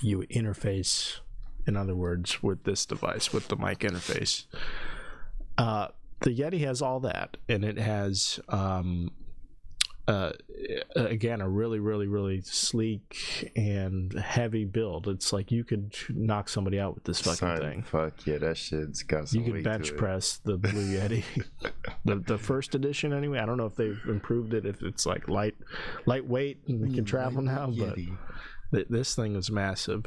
Speaker 1: you interface, in other words, with this device, with the mic interface. The Yeti has all that, and it has again a really, really, really sleek and heavy build. It's like you could knock somebody out with this fucking thing.
Speaker 2: Fuck yeah, that shit's got some weight.
Speaker 1: You can bench press the Blue Yeti. the first edition anyway. I don't know if they've improved it, if it's like lightweight and it can travel now, Yeti. But this thing is massive.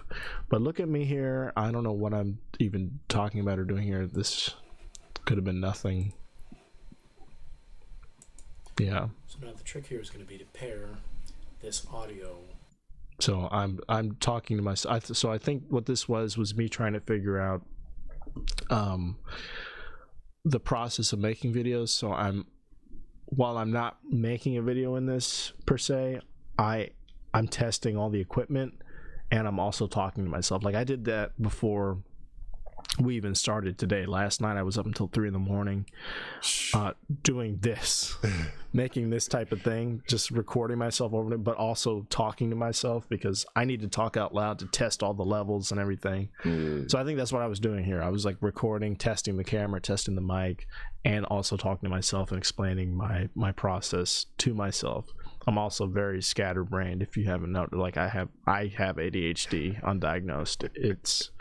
Speaker 1: But look at me here. I don't know what I'm even talking about or doing here. This could have been nothing. Yeah.
Speaker 3: So now the trick here is going to be to pair this audio.
Speaker 1: So I'm talking to myself. So I think what this was me trying to figure out the process of making videos. So while I'm not making a video in this per se, I'm testing all the equipment, and I'm also talking to myself. Like I did that before we even started today. Last night I was up until 3 a.m. Doing this, making this type of thing, just recording myself over it, but also talking to myself because I need to talk out loud to test all the levels and everything. So I think that's what I was doing here. I was like recording, testing the camera, testing the mic, and also talking to myself and explaining my process to myself. I'm also very scatterbrained. If you haven't noticed, like I have ADHD undiagnosed. It's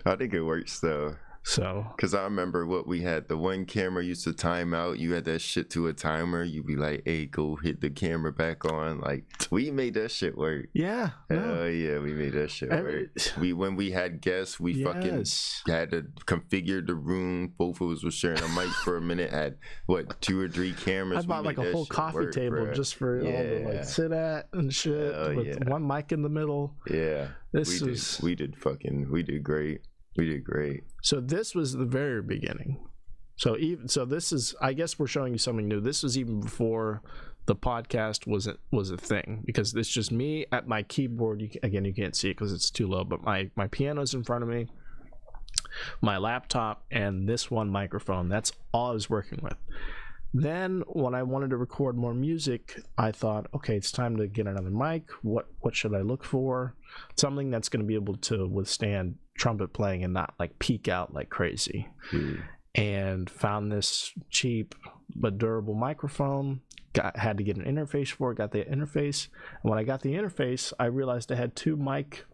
Speaker 2: I think it works though.
Speaker 1: So,
Speaker 2: because I remember what we had. The one camera used to time out. You had that shit to a timer. You'd be like, "Hey, go hit the camera back on." Like we made that shit work.
Speaker 1: Yeah.
Speaker 2: Oh yeah, we made that shit work. When we had guests, we fucking had to configure the room. Both of us were sharing a mic for a minute. Had what 2 or 3 cameras.
Speaker 1: I bought like a whole coffee table just for all to like sit at and shit with one mic in the middle.
Speaker 2: Yeah, we did great. We did great.
Speaker 1: So this was the very beginning. So this is, I guess we're showing you something new. This was even before the podcast was a thing, because it's just me at my keyboard. You can't see it because it's too low, but my piano's in front of me, my laptop, and this one microphone. That's all I was working with. Then when I wanted to record more music, I thought, okay, it's time to get another mic. What should I look for? Something that's going to be able to withstand trumpet playing and not like peak out like crazy. And found this cheap but durable microphone. Had to get an interface for it. Got the interface. And when I got the interface, I realized I had 2 mic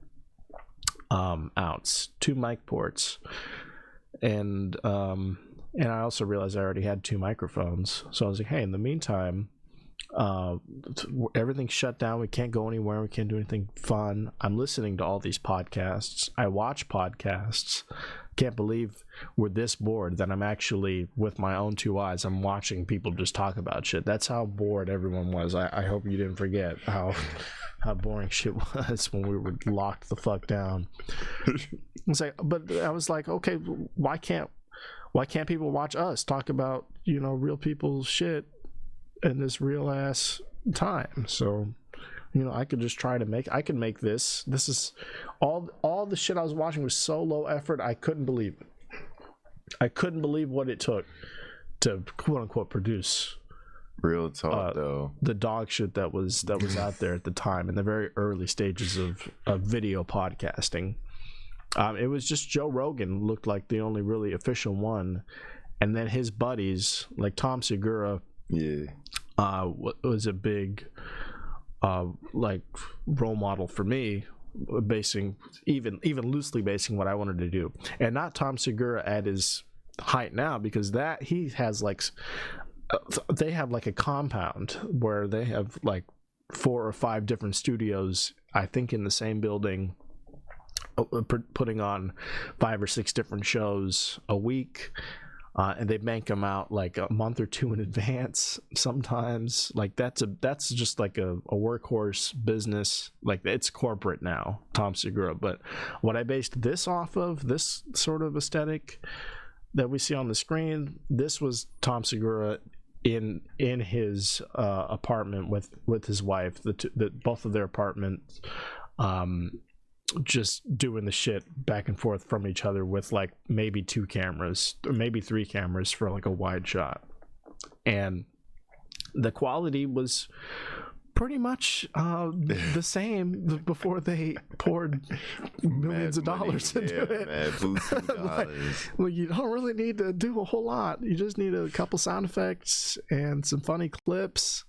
Speaker 1: outs, 2 mic ports, and I also realized I already had 2 microphones. So I was like, hey, in the meantime, everything's shut down. We can't go anywhere. We can't do anything fun. I'm listening to all these podcasts. I watch podcasts. Can't believe we're this bored that I'm actually, with my own 2 eyes, I'm watching people just talk about shit. That's how bored everyone was. I hope you didn't forget how boring shit was when we were locked the fuck down. It's like, but I was like, okay, why can't people watch us talk about, real people's shit in this real ass time? So, I could just try to make this. This is all the shit I was watching was so low effort. I couldn't believe it. I couldn't believe what it took to quote unquote produce
Speaker 2: real talk though.
Speaker 1: The dog shit that was out there at the time in the very early stages of video podcasting. It was just Joe Rogan looked like the only really official one, and then his buddies like Tom Segura was a big like role model for me, basing even loosely basing what I wanted to do. And not Tom Segura at his height now, because that he has like they have like a compound where they have like 4 or 5 different studios, I think, in the same building, putting on 5 or 6 different shows a week, and they bank them out like a month or 2 in advance sometimes. Like that's just like a workhorse business. Like it's corporate now, Tom Segura. But what I based this off of, this sort of aesthetic that we see on the screen, this was Tom Segura in his apartment with his wife, both of their apartments, just doing the shit back and forth from each other with like maybe 2 cameras or maybe 3 cameras for like a wide shot. And the quality was pretty much the same before they poured millions of dollars into it. Like, you don't really need to do a whole lot. You just need a couple sound effects and some funny clips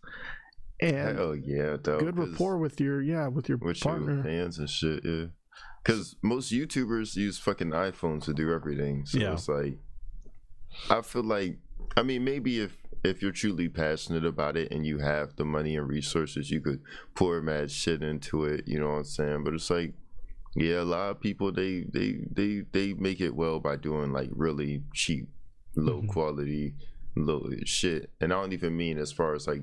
Speaker 1: and good rapport with your partner,
Speaker 2: your fans and shit. Yeah, because most YouTubers use fucking iPhones to do everything. So it's like, I feel like, I mean, maybe if you're truly passionate about it and you have the money and resources, you could pour mad shit into it, you know what I'm saying? But it's like, a lot of people, they make it well by doing like really cheap, low quality, low shit. And I don't even mean as far as like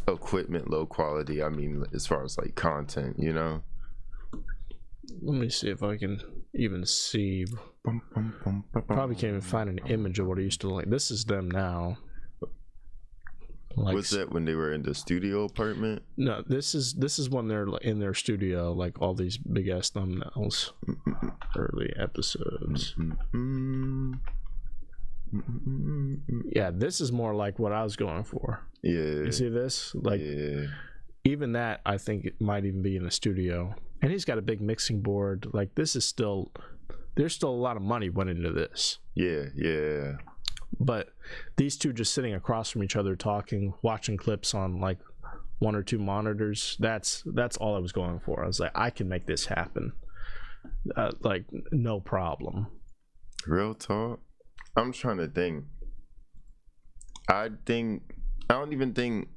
Speaker 2: equipment low quality, I mean as far as like content, you know.
Speaker 1: Let me see if I can even see. Probably can't even find an image of what I used to like. This is them now. Like,
Speaker 2: was that when they were in the studio apartment?
Speaker 1: No, this is when they're in their studio, like all these big ass thumbnails, early episodes. Yeah, this is more like what I was going for.
Speaker 2: Yeah.
Speaker 1: You see this? Like, even that, I think it might even be in a studio. And he's got a big mixing board. Like, this is still, there's still a lot of money went into this.
Speaker 2: Yeah.
Speaker 1: But these two just sitting across from each other talking, watching clips on like one or two monitors, that's all I was going for. I was like, I can make this happen. Like, no problem.
Speaker 2: Real talk. I'm trying to think. I don't even think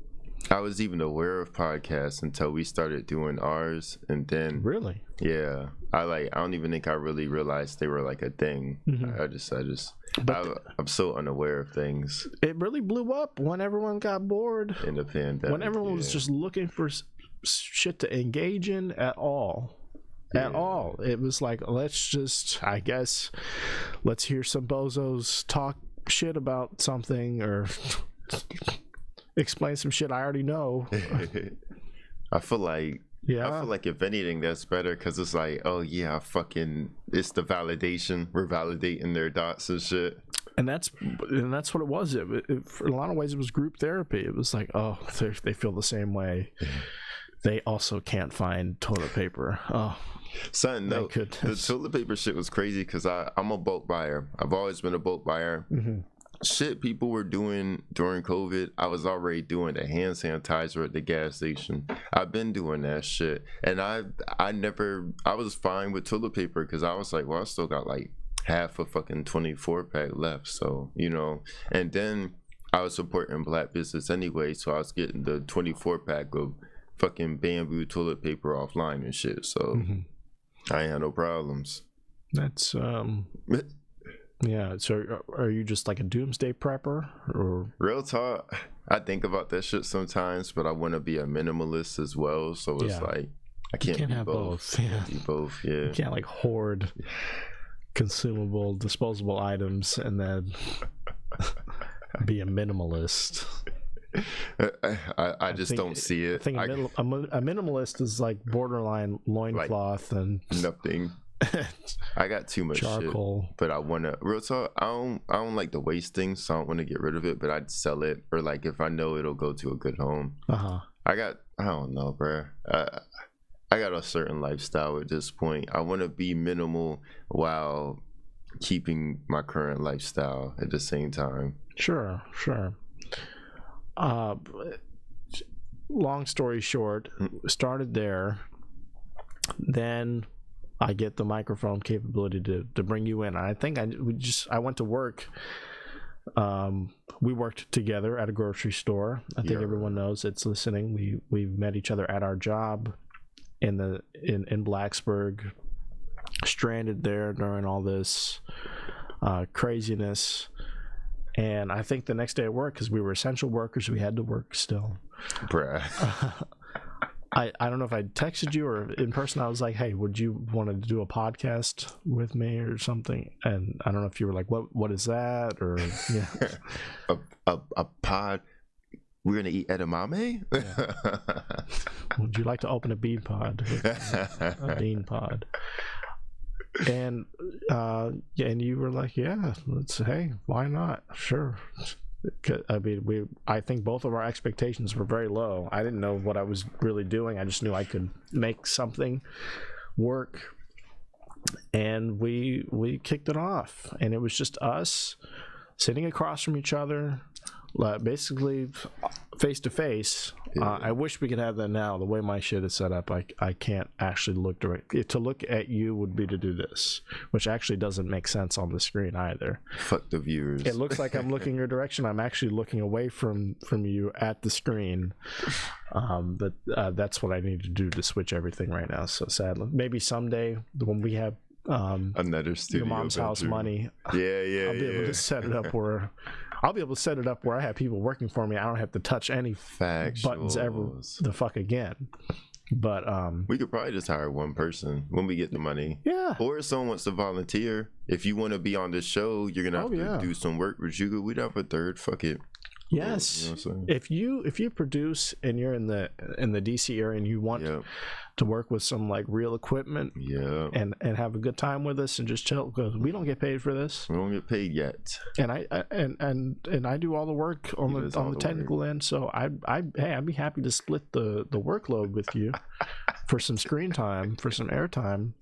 Speaker 2: I was even aware of podcasts until we started doing ours, and then
Speaker 1: Really?
Speaker 2: yeah, I don't even think I really realized they were like a thing. I'm so unaware of things
Speaker 1: It really blew up when everyone got bored.
Speaker 2: in the pandemic.
Speaker 1: When everyone was just looking for shit to engage in at all. At all. It was like, let's hear some bozos talk shit about something or explain some shit I already know.
Speaker 2: I feel like if anything, that's better because it's like, oh yeah, it's the validation. We're validating their dots and shit.
Speaker 1: And that's what it was. For a lot of ways, it was group therapy. It was like, oh, they feel the same way. They also can't find toilet paper. Oh,
Speaker 2: son, no, the toilet paper shit was crazy because I'm a bulk buyer. I've always been a bulk buyer. Shit people were doing during COVID, I was already doing the hand sanitizer at the gas station. I've been doing that shit, and I was fine with toilet paper because I was like, well, I still got like half a fucking 24-pack left, so you know. And then I was supporting black business anyway, so I was getting the 24-pack of fucking bamboo toilet paper offline and shit, so I ain't had no problems.
Speaker 1: That's yeah. So are you just like a doomsday prepper, or
Speaker 2: real talk? I think about that shit sometimes, but I want to be a minimalist as well, so it's like I can't be
Speaker 1: have both.
Speaker 2: Yeah, be both. Yeah,
Speaker 1: you can't like hoard consumable disposable items and then be a minimalist.
Speaker 2: I just don't see it.
Speaker 1: I think a minimalist is like borderline loincloth and
Speaker 2: nothing. I got too much
Speaker 1: charcoal
Speaker 2: shit, but I want to real talk. I don't like to waste things, so I don't want to get rid of it, but I'd sell it, or like if I know it'll go to a good home. I don't know, bro. I got a certain lifestyle at this point. I want to be minimal while keeping my current lifestyle at the same time.
Speaker 1: Sure. Long story short, started there, then I get the microphone capability to bring you in. I think I went to work. We worked together at a grocery store. I think everyone knows that's listening. We met each other at our job in Blacksburg, stranded there during all this craziness. And I think the next day at work, because we were essential workers, we had to work still.
Speaker 2: Bruh.
Speaker 1: I don't know if I texted you or in person. I was like, hey, would you want to do a podcast with me or something? And I don't know if you were like, what is that? Or yeah.
Speaker 2: a pod. We're gonna eat edamame.
Speaker 1: Yeah. Would you like to open a bean pod? A bean pod. And and you were like, yeah, hey, why not? Sure. I mean, I think both of our expectations were very low. I didn't know what I was really doing. I just knew I could make something work, and we kicked it off. And it was just us sitting across from each other, basically face to face. I wish we could have that now. The way my shit is set up, I can't actually look directly. To look at you would be to do this, which actually doesn't make sense on the screen either.
Speaker 2: Fuck the viewers.
Speaker 1: It looks like I'm looking your direction. I'm actually looking away from you at the screen. But that's what I need to do to switch everything right now. So sadly, maybe someday when we have
Speaker 2: another studio,
Speaker 1: your mom's house money,
Speaker 2: I'll be able
Speaker 1: to set it up where I'll be able to set it up where I have people working for me. I don't have to touch any buttons ever the fuck again. But
Speaker 2: we could probably just hire one person when we get the money.
Speaker 1: Yeah.
Speaker 2: Or if someone wants to volunteer. If you want to be on the show, you're gonna have to do some work with you. We'd have a third. Fuck it.
Speaker 1: Yes.
Speaker 2: You know what I'm saying?
Speaker 1: If you produce and you're in the DC area and you want to work with some like real equipment and have a good time with us and just chill, because we don't get paid for this.
Speaker 2: We don't get paid yet.
Speaker 1: And I do all the work on the technical end, so I'd be happy to split the workload with you for some screen time, for some airtime.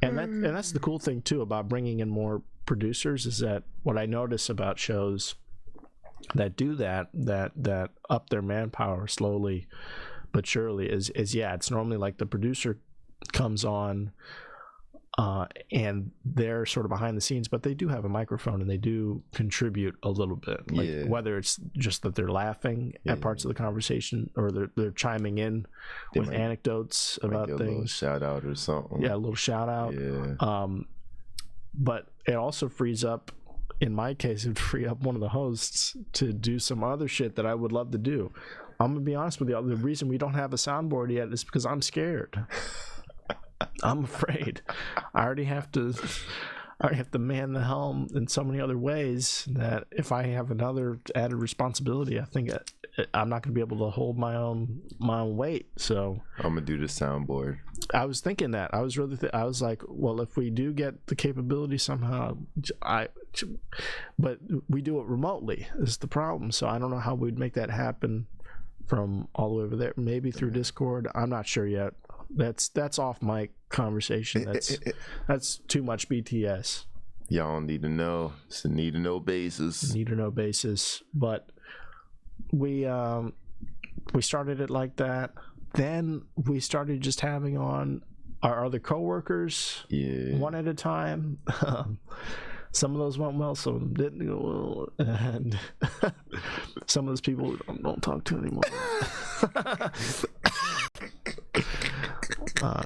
Speaker 1: And that's the cool thing too about bringing in more producers, is that what I notice about shows that do that up their manpower slowly but surely is it's normally like the producer comes on and they're sort of behind the scenes, but they do have a microphone and they do contribute a little bit, like whether it's just that they're laughing at parts of the conversation or they're chiming in with anecdotes about things, a little
Speaker 2: shout out or something.
Speaker 1: A little shout out. But it also frees up, in my case, it would free up one of the hosts to do some other shit that I would love to do. I'm gonna be honest with you, the reason we don't have a soundboard yet is because I'm scared. I'm afraid. I already have to man the helm in so many other ways that if I have another added responsibility, I think I'm not going to be able to hold my own weight. So
Speaker 2: I'm gonna do the soundboard.
Speaker 1: I was thinking that. I was like, well, if we do get the capability somehow, but we do it remotely is the problem. So I don't know how we'd make that happen from all the way over there. Maybe through Discord. I'm not sure yet. That's off mic conversation. That's too much BTS.
Speaker 2: Y'all need to know. It's a need to know basis.
Speaker 1: Need to know basis. But we started it like that. Then we started just having on our other coworkers one at a time. Some of those went well, some of them didn't go well, and some of those people we don't talk to anymore.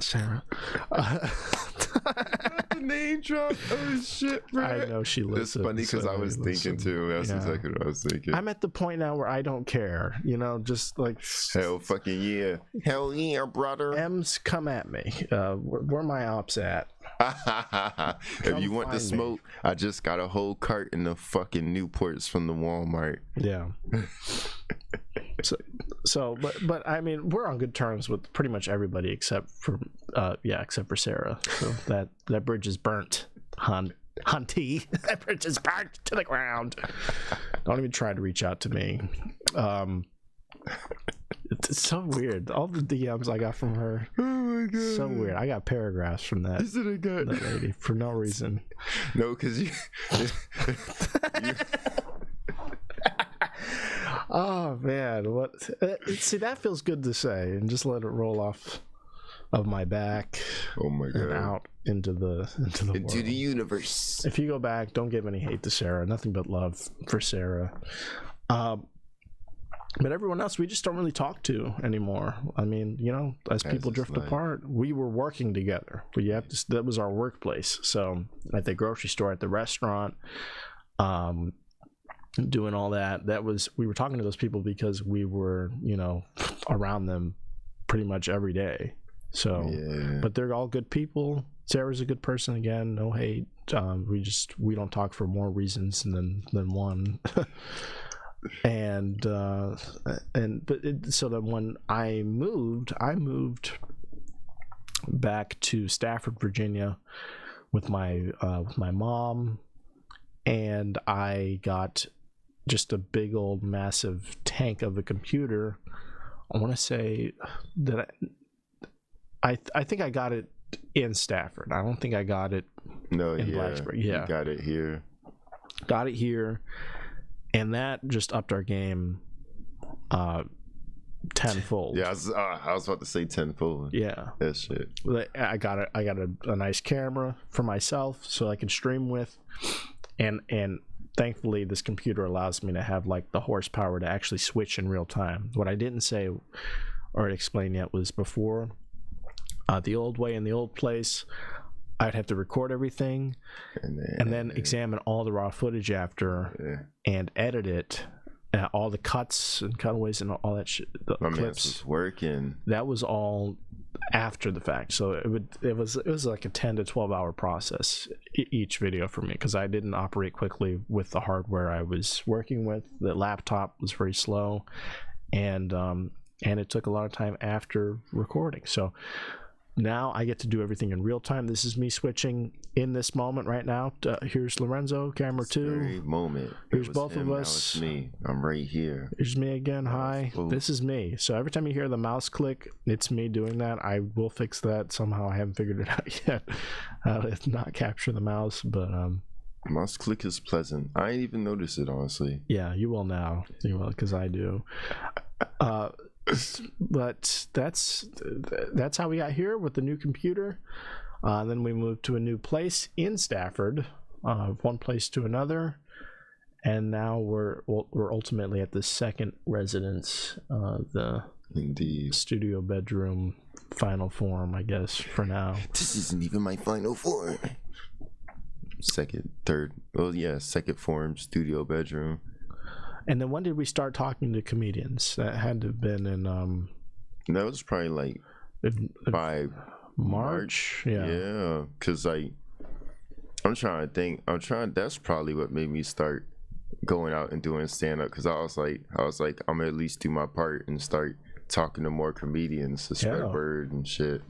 Speaker 1: Sarah.
Speaker 2: The name drop. Oh shit, bro.
Speaker 1: I know she listens.
Speaker 2: It's funny because I was thinking too. That's exactly what I was thinking.
Speaker 1: I'm at the point now where I don't care. Just like
Speaker 2: hell fucking yeah. Hell yeah, brother.
Speaker 1: M's, come at me. Where my ops at?
Speaker 2: If you want to smoke, I just got a whole carton of fucking Newports from the Walmart.
Speaker 1: Yeah. But I mean, we're on good terms with pretty much everybody except for Sarah. So that bridge is burnt, hunty. That bridge is burnt to the ground. Don't even try to reach out to me. It's so weird. All the DMs I got from her.
Speaker 2: Oh my god.
Speaker 1: So weird. I got paragraphs from that lady for no reason.
Speaker 2: No, because you
Speaker 1: Oh man, see, that feels good to say, and just let it roll off of my back.
Speaker 2: Oh my god.
Speaker 1: And out into the world.
Speaker 2: The universe.
Speaker 1: If you go back, don't give any hate to Sarah. Nothing but love for Sarah. But everyone else, we just don't really talk to anymore. I mean, as people drift apart, we were working together. That was our workplace. So at the grocery store, at the restaurant, doing all that, we were talking to those people because we were, around them pretty much every day. So, but they're all good people. Sarah's a good person again. No hate. We don't talk for more reasons than one. So then when I moved back to Stafford, Virginia with my mom, and I got just a big old massive tank of a computer. I want to say that I think I got it in Stafford. I don't think I got it in Blacksburg. Yeah,
Speaker 2: you got it here.
Speaker 1: Got it here. And that just upped our game tenfold.
Speaker 2: Yeah, I was about to say tenfold.
Speaker 1: Yeah,
Speaker 2: that shit.
Speaker 1: I got a nice camera for myself so I can stream with, and thankfully this computer allows me to have like the horsepower to actually switch in real time. What I didn't say or explain yet was before, the old way in the old place, I'd have to record everything and then examine all the raw footage after and edit it, all the cuts and cutaways and all that shit. The
Speaker 2: My
Speaker 1: clips
Speaker 2: was working.
Speaker 1: That was all after the fact. So it was like a 10 to 12 hour process each video for me, because I didn't operate quickly with the hardware I was working with. The laptop was very slow, and it took a lot of time after recording. So now I get to do everything in real time. This is me switching in this moment right now. Here's Lorenzo, camera 2.
Speaker 2: Very moment.
Speaker 1: Here's both of us.
Speaker 2: Now it's me. I'm right here.
Speaker 1: Here's me again. Hi. This is me. So every time you hear the mouse click, it's me doing that. I will fix that somehow. I haven't figured it out yet. How to not capture the mouse, but
Speaker 2: mouse click is pleasant. I ain't even noticed it, honestly.
Speaker 1: Yeah, you will now. You will, because I do. But that's how we got here with the new computer. Then we moved to a new place in Stafford, one place to another, and now we're ultimately at the second residence, the
Speaker 2: Indeed
Speaker 1: studio bedroom final form, I guess, for now.
Speaker 2: This isn't even my final form. Second form, studio bedroom.
Speaker 1: And then when did we start talking to comedians? That had to have been in
Speaker 2: that was probably like by March. Yeah, because like I'm trying to think. That's probably what made me start going out and doing stand up, because I was like I'm gonna at least do my part and start talking to more comedians to spread word and shit.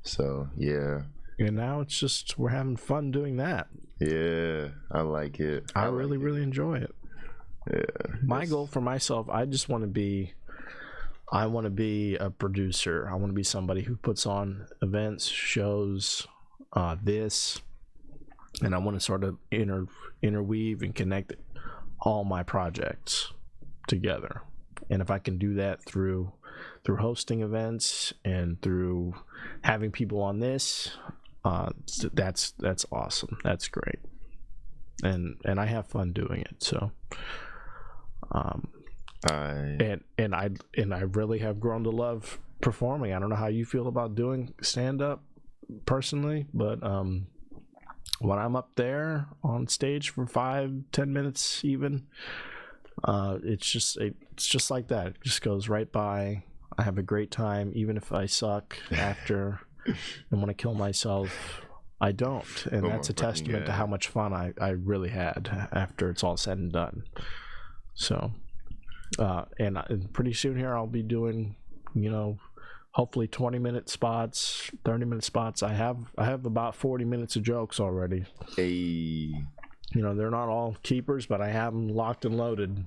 Speaker 2: So yeah.
Speaker 1: And now it's just we're having fun doing that.
Speaker 2: Yeah, I like it.
Speaker 1: I really enjoy it.
Speaker 2: Yeah.
Speaker 1: My goal for myself, I want to be a producer. I want to be somebody who puts on events, shows, and I want to sort of interweave and connect all my projects together. And if I can do that through hosting events and through having people on this, that's awesome. That's great. And I have fun doing it. So I really have grown to love performing. I don't know how you feel about doing stand-up personally, but when I'm up there on stage for 5-10 minutes even, it's just like that. It just goes right by. I have a great time, even if I suck after and want to kill myself. I don't, and that's a testament to how much fun I really had after it's all said and done. So and pretty soon here I'll be doing, hopefully 20-minute spots, 30-minute spots. I have about 40 minutes of jokes already.
Speaker 2: Hey,
Speaker 1: they're not all keepers, but I have them locked and loaded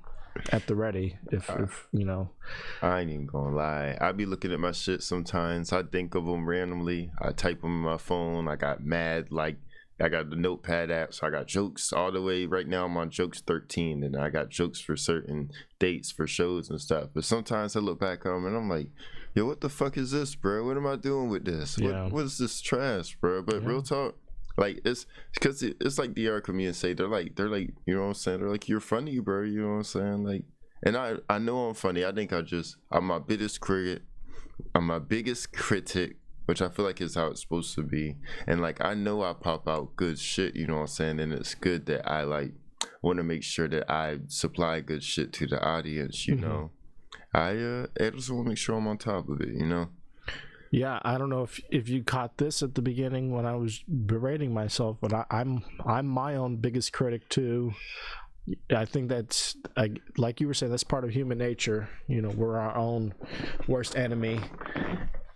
Speaker 1: at the ready. If
Speaker 2: I ain't even gonna lie, I be looking at my shit sometimes. I think of them randomly. I type them in my phone. I got mad, like I got the notepad app, so I got jokes all the way. Right now I'm on jokes 13, and I got jokes for certain dates for shows and stuff. But sometimes I look back on them and I'm like, yo, what the fuck is this, bro? What am I doing with this? What is this trash, bro? But real talk, like, it's because it's like the comedians say, they're like, you know what I'm saying? They're like, you're funny, bro. You know what I'm saying? Like, and I know I'm funny. I think I'm my biggest critic. I'm my biggest critic, which I feel like is how it's supposed to be. And like, I know I pop out good shit, you know what I'm saying? And it's good that I like want to make sure that I supply good shit to the audience, you know? I just want to make sure I'm on top of it,
Speaker 1: Yeah, I don't know if you caught this at the beginning when I was berating myself, but I'm my own biggest critic too. I think that's, like you were saying, that's part of human nature. We're our own worst enemy,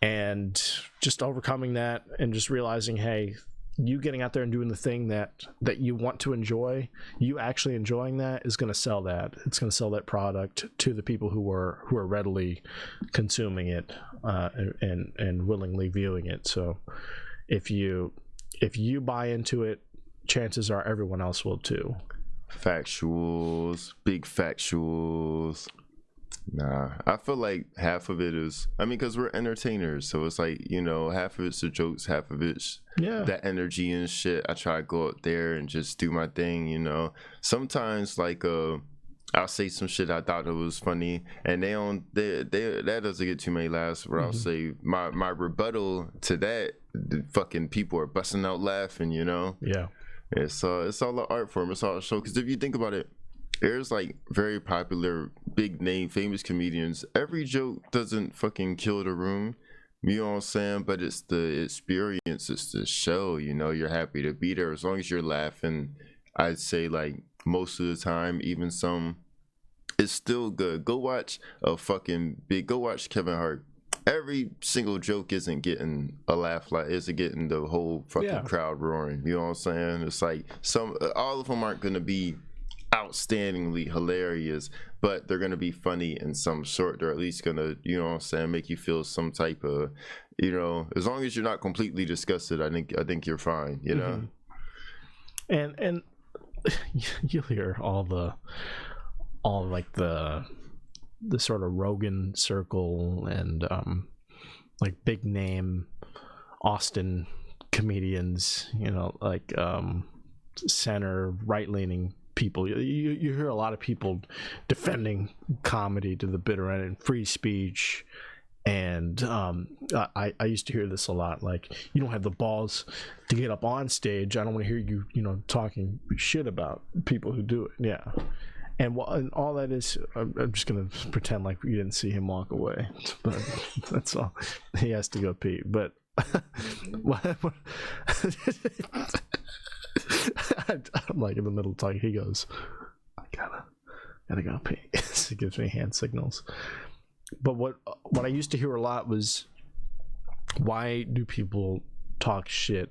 Speaker 1: and just overcoming that and just realizing, hey, you getting out there and doing the thing that you want to enjoy, you actually enjoying that is going to sell that. It's going to sell that product to the people who are readily consuming it and willingly viewing it. So if you buy into it, chances are everyone else will too.
Speaker 2: Factuals, big factuals. Nah, I feel like half of it is, because we're entertainers, so it's like, half of it's the jokes, half of it's that energy and shit. I try to go out there and just do my thing, Sometimes, like, I'll say some shit I thought it was funny, and that doesn't get too many laughs, where I'll say my rebuttal to that, the fucking people are busting out laughing,
Speaker 1: Yeah.
Speaker 2: It's all an art form. It's all a show. Because if you think about it, there's like very popular, big name, famous comedians. Every joke doesn't fucking kill the room, You know what I'm saying? But it's the experience, it's the show, you know, you're happy to be there. As long as you're laughing, I'd say like most of the time, even some, it's still good. Go watch go watch Kevin Hart. Every single joke isn't getting a laugh, like isn't getting the whole fucking crowd roaring. You know what I'm saying? It's like all of them aren't gonna be outstandingly hilarious, but they're gonna be funny in some sort. They're at least gonna, you know what I'm saying, make you feel some type of, you know, as long as you're not completely disgusted, I think you're fine, you know.
Speaker 1: And you'll hear all like the sort of Rogan circle and like big name Austin comedians, you know, like center right leaning people. You hear a lot of people defending comedy to the bitter end and free speech. And I used to hear this a lot, like, you don't have the balls to get up on stage. I don't want to hear you, you know, talking shit about people who do it. Yeah. And all that is, I'm just going to pretend like you didn't see him walk away. But that's all. He has to go pee. But I'm like in the middle of talking. He goes, I gotta go pee. He gives me hand signals. But what I used to hear a lot was, why do people talk shit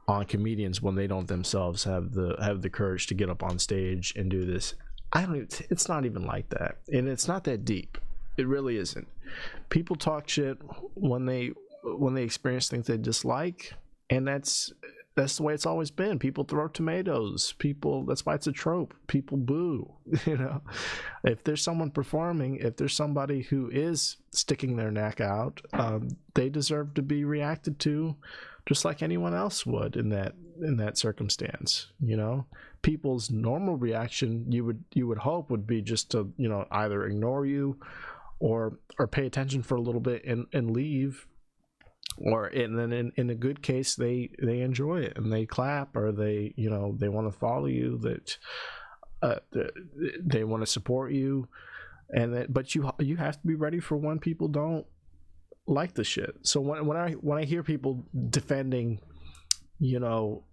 Speaker 1: on comedians when they don't themselves have the courage to get up on stage and do this? It's not even like that, and it's not that deep. It really isn't. People talk shit when they experience things they dislike, and that's the way it's always been. People throw tomatoes. That's why it's a trope. People boo. You know, if there's someone performing, if there's somebody who is sticking their neck out, they deserve to be reacted to just like anyone else would in that circumstance. You know, people's normal reaction, you would hope, would be just to, you know, either ignore you or pay attention for a little bit and leave. And then in a good case, they enjoy it and they clap, or they, you know, they want to follow you, that they want to support you, but you have to be ready for when people don't like the shit. So when I hear people defending, you know,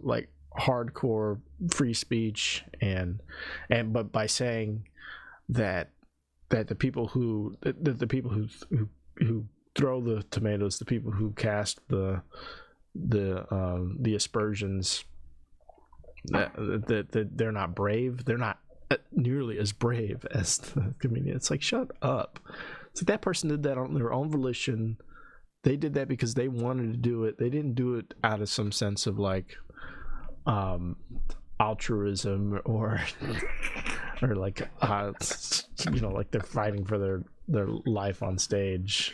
Speaker 1: like hardcore free speech but by saying that the people who throw the tomatoes, the people who cast the aspersions, that they're not brave, they're not nearly as brave as the comedian. It's like, shut up. It's like, that person did that on their own volition. They did that because they wanted to do it. They didn't do it out of some sense of like altruism or like you know, like they're fighting for their life on stage.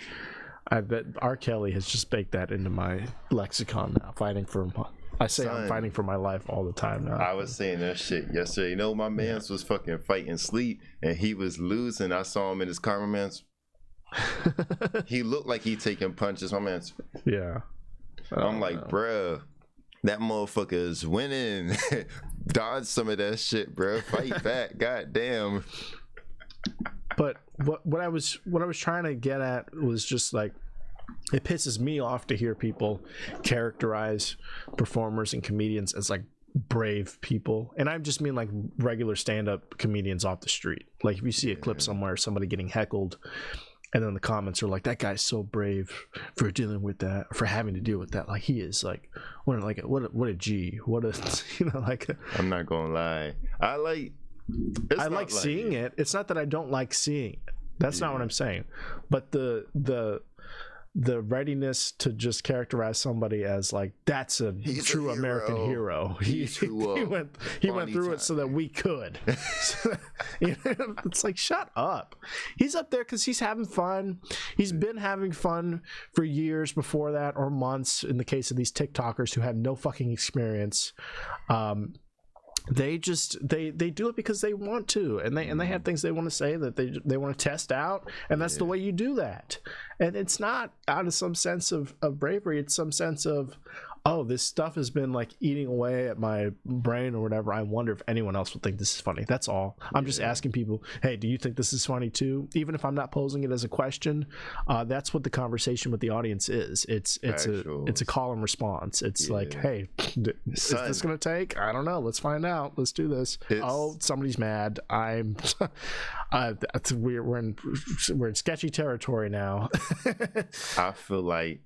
Speaker 1: I bet R. Kelly has just baked that into my lexicon now. I'm fighting for my life all the time now.
Speaker 2: I was saying that shit yesterday. You know, my man's was fucking fighting sleep and he was losing. I saw him in his car. My man's he looked like he taking punches. My man's I'm like, bruh, that motherfucker is winning. Dodge some of that shit, bruh. Fight back. God damn.
Speaker 1: But what I was trying to get at was just like, it pisses me off to hear people characterize performers and comedians as like brave people, and I just mean like regular stand-up comedians off the street. Like if you see a clip somewhere, somebody getting heckled, and then the comments are like, that guy's so brave for dealing with that, for having to deal with that. Like he is like what a G, what a you know, like.
Speaker 2: I'm not gonna lie, I like
Speaker 1: seeing it. It's not that I don't like seeing it. That's not what I'm saying. But the readiness to just characterize somebody as like, that's a true American hero. He went through it so that we could. You know, it's like, shut up. He's up there because he's having fun. He's been having fun for years before that, or months in the case of these TikTokers who have no fucking experience. They do it because they want to, and they have things they want to say that they want to test out, and that's the way you do that. And it's not out of some sense of bravery. It's some sense of, oh, this stuff has been like eating away at my brain or whatever. I wonder if anyone else would think this is funny. That's all. I'm just asking people, hey, do you think this is funny too? Even if I'm not posing it as a question, that's what the conversation with the audience is. It's a call and response. It's like, hey, is this gonna take? I don't know. Let's find out. Let's do this. Oh, somebody's mad. I'm we're in sketchy territory now.
Speaker 2: I feel like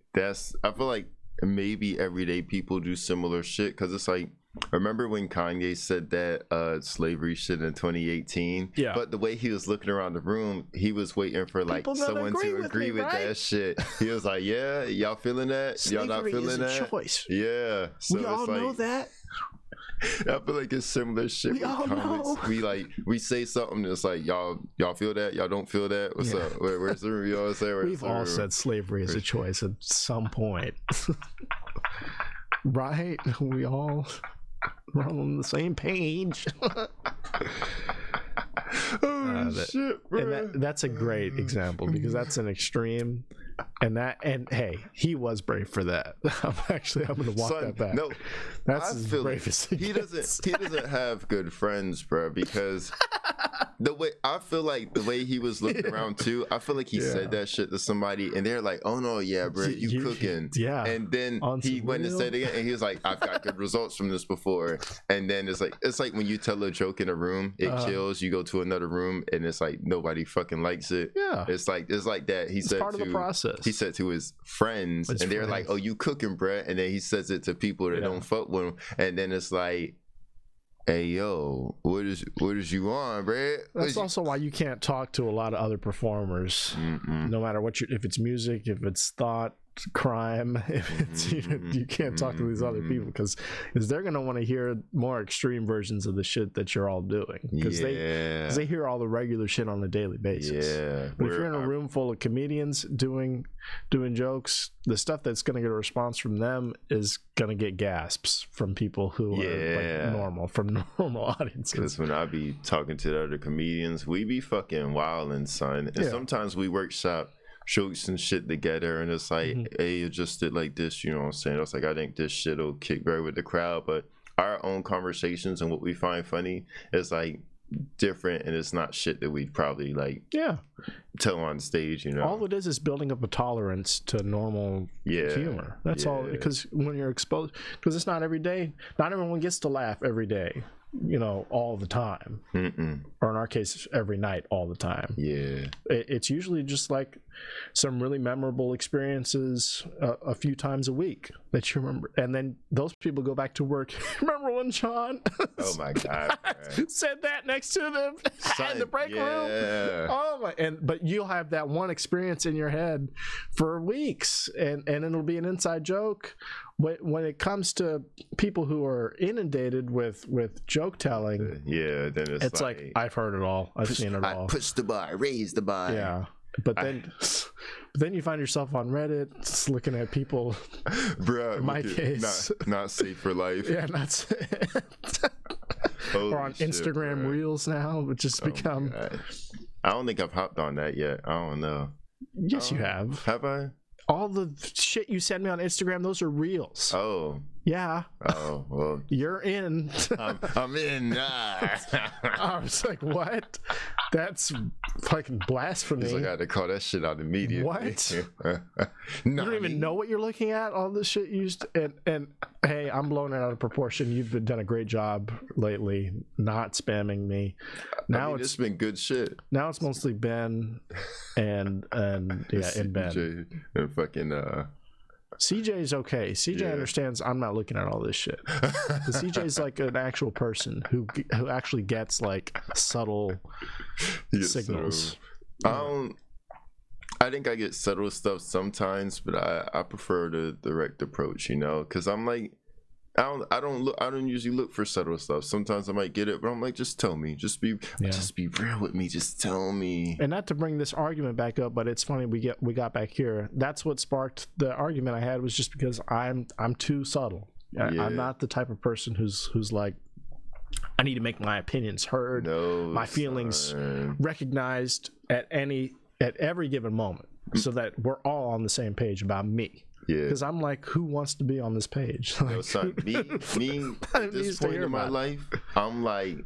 Speaker 2: maybe everyday people do similar shit, because it's like, remember when Kanye said that slavery shit in 2018?
Speaker 1: Yeah.
Speaker 2: But the way he was looking around the room, he was waiting for like someone to agree with that shit. He was like, yeah, y'all feeling that?
Speaker 1: Slavery
Speaker 2: y'all not feeling
Speaker 1: is
Speaker 2: that?
Speaker 1: A choice.
Speaker 2: Yeah. So
Speaker 1: we all know that.
Speaker 2: I feel like it's similar shit with comics. Know. We say something that's like, y'all feel that? Y'all don't feel that? What's up? Where's the room? You always say,
Speaker 1: we've all said slavery is a choice at some point. Right? We're on the same page.
Speaker 2: Shit, bro.
Speaker 1: And that's a great example, because that's an extreme. And hey, he was brave for that. I'm gonna walk that back.
Speaker 2: No,
Speaker 1: that's his bravest.
Speaker 2: He doesn't have good friends, bro, because the way he was looking around too, I feel like he said that shit to somebody and they're like, oh no, yeah, bro, you cooking.
Speaker 1: Yeah.
Speaker 2: And then he went and said it again and he was like, I've got good results from this before. And then it's like when you tell a joke in a room, it kills, you go to another room and it's like nobody fucking likes it.
Speaker 1: Yeah.
Speaker 2: It's like that. He said
Speaker 1: part of the process.
Speaker 2: He said to his friends, and they're like, oh, you cooking, bruh. And then he says it to people that don't fuck with him. And then it's like, hey, yo, what is you on, bruh?
Speaker 1: That's also why you can't talk to a lot of other performers, no matter what if it's music, if it's thought, crime, if it's you can't talk to these other people because they're gonna want to hear more extreme versions of the shit that you're all doing, because they hear all the regular shit on a daily basis. But if you're in a room full of comedians doing jokes, the stuff that's gonna get a response from them is gonna get gasps from people who are like normal audiences.
Speaker 2: Because when I be talking to the other comedians, we be fucking wildin', son, and sometimes we workshop jokes and shit together, and it's like, hey, you just did like this, you know what I'm saying? It's like, I think this shit will kick right with the crowd, but our own conversations and what we find funny is like different, and it's not shit that we'd probably like tell on stage, you know.
Speaker 1: All it is building up a tolerance to normal humor. That's all, because when you're exposed, because it's not every day, not everyone gets to laugh every day, you know, all the time, or in our case every night all the time. It's usually just like some really memorable experiences a few times a week that you remember, and then those people go back to work. Remember when Sean
Speaker 2: oh my god
Speaker 1: said that next to them in the break room? Oh my! But you'll have that one experience in your head for weeks, and it'll be an inside joke. When it comes to people who are inundated with joke telling,
Speaker 2: then it's
Speaker 1: like I've heard it all, I've seen it all.
Speaker 2: Push the bar, raise the bar.
Speaker 1: But then you find yourself on Reddit just looking at people,
Speaker 2: bro.
Speaker 1: In my case,
Speaker 2: not safe for life.
Speaker 1: Not safe. Or on Instagram Reels now, which has become.
Speaker 2: I don't think I've hopped on that yet. I don't know.
Speaker 1: Yes, you have.
Speaker 2: Have I?
Speaker 1: All the shit you send me on Instagram, those are reels.
Speaker 2: Oh.
Speaker 1: Yeah.
Speaker 2: Oh, well.
Speaker 1: You're in.
Speaker 2: I'm in.
Speaker 1: I was like, what? That's fucking blasphemy.
Speaker 2: I got to call that shit out immediately.
Speaker 1: What? You don't even know what you're looking at, all this shit used. And hey, I'm blowing it out of proportion. You've done a great job lately not spamming me. Now
Speaker 2: it's been good shit.
Speaker 1: Now it's mostly Ben and Ben.
Speaker 2: CJ and fucking
Speaker 1: CJ's okay. CJ understands I'm not looking at all this shit. But CJ's like an actual person who actually gets like subtle signals.
Speaker 2: So, I think I get subtle stuff sometimes, but I prefer the direct approach, you know, because I'm like, I don't usually look for subtle stuff. Sometimes I might get it, but I'm like, just tell me, just be real with me, just tell me.
Speaker 1: And not to bring this argument back up, but it's funny we got back here. That's what sparked the argument I had, was just because I'm too subtle. I'm not the type of person who's like, I need to make my opinions heard, my feelings recognized at every given moment, so that we're all on the same page about me.
Speaker 2: Yeah.
Speaker 1: Because I'm like, who wants to be on this page?
Speaker 2: Yo, son, me at this point in my life, I'm like,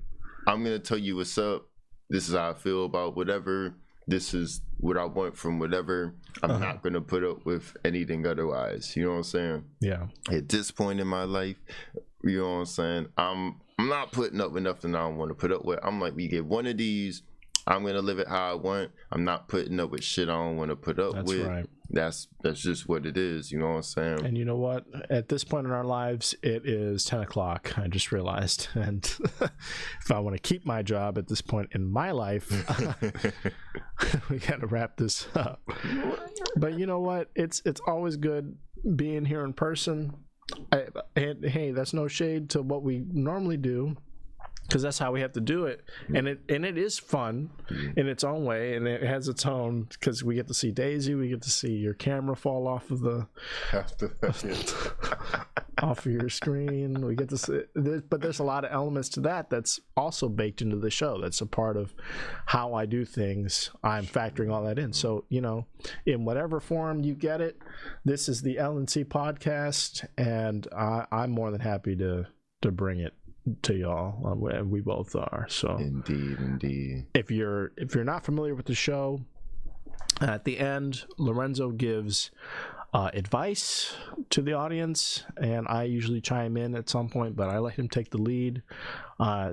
Speaker 2: I'm gonna tell you what's up. This is how I feel about whatever. This is what I want from whatever. I'm not gonna put up with anything otherwise. You know what I'm saying?
Speaker 1: Yeah.
Speaker 2: At this point in my life, you know what I'm saying? I'm not putting up with nothing I don't want to put up with. I'm like, we get one of these, I'm gonna live it how I want. I'm not putting up with shit I don't want to put up with.
Speaker 1: That's right.
Speaker 2: That's just what it is. You know what I'm saying?
Speaker 1: And you know what? At this point in our lives, it is 10 o'clock. I just realized. And if I want to keep my job at this point in my life, we got to wrap this up. But you know what? It's always good being here in person. And hey, that's no shade to what we normally do, because that's how we have to do it, and it is fun in its own way, and it has its own, because we get to see Daisy, we get to see your camera fall off of the off of your screen. We get to see, but there's a lot of elements to that that's also baked into the show. That's a part of how I do things. I'm factoring all that in. So, you know, in whatever form you get it, this is the L&C podcast, and I'm more than happy to bring it to y'all. We both are. So
Speaker 2: indeed.
Speaker 1: If you're not familiar with the show, at the end, Lorenzo gives advice to the audience, and I usually chime in at some point, but I let him take the lead.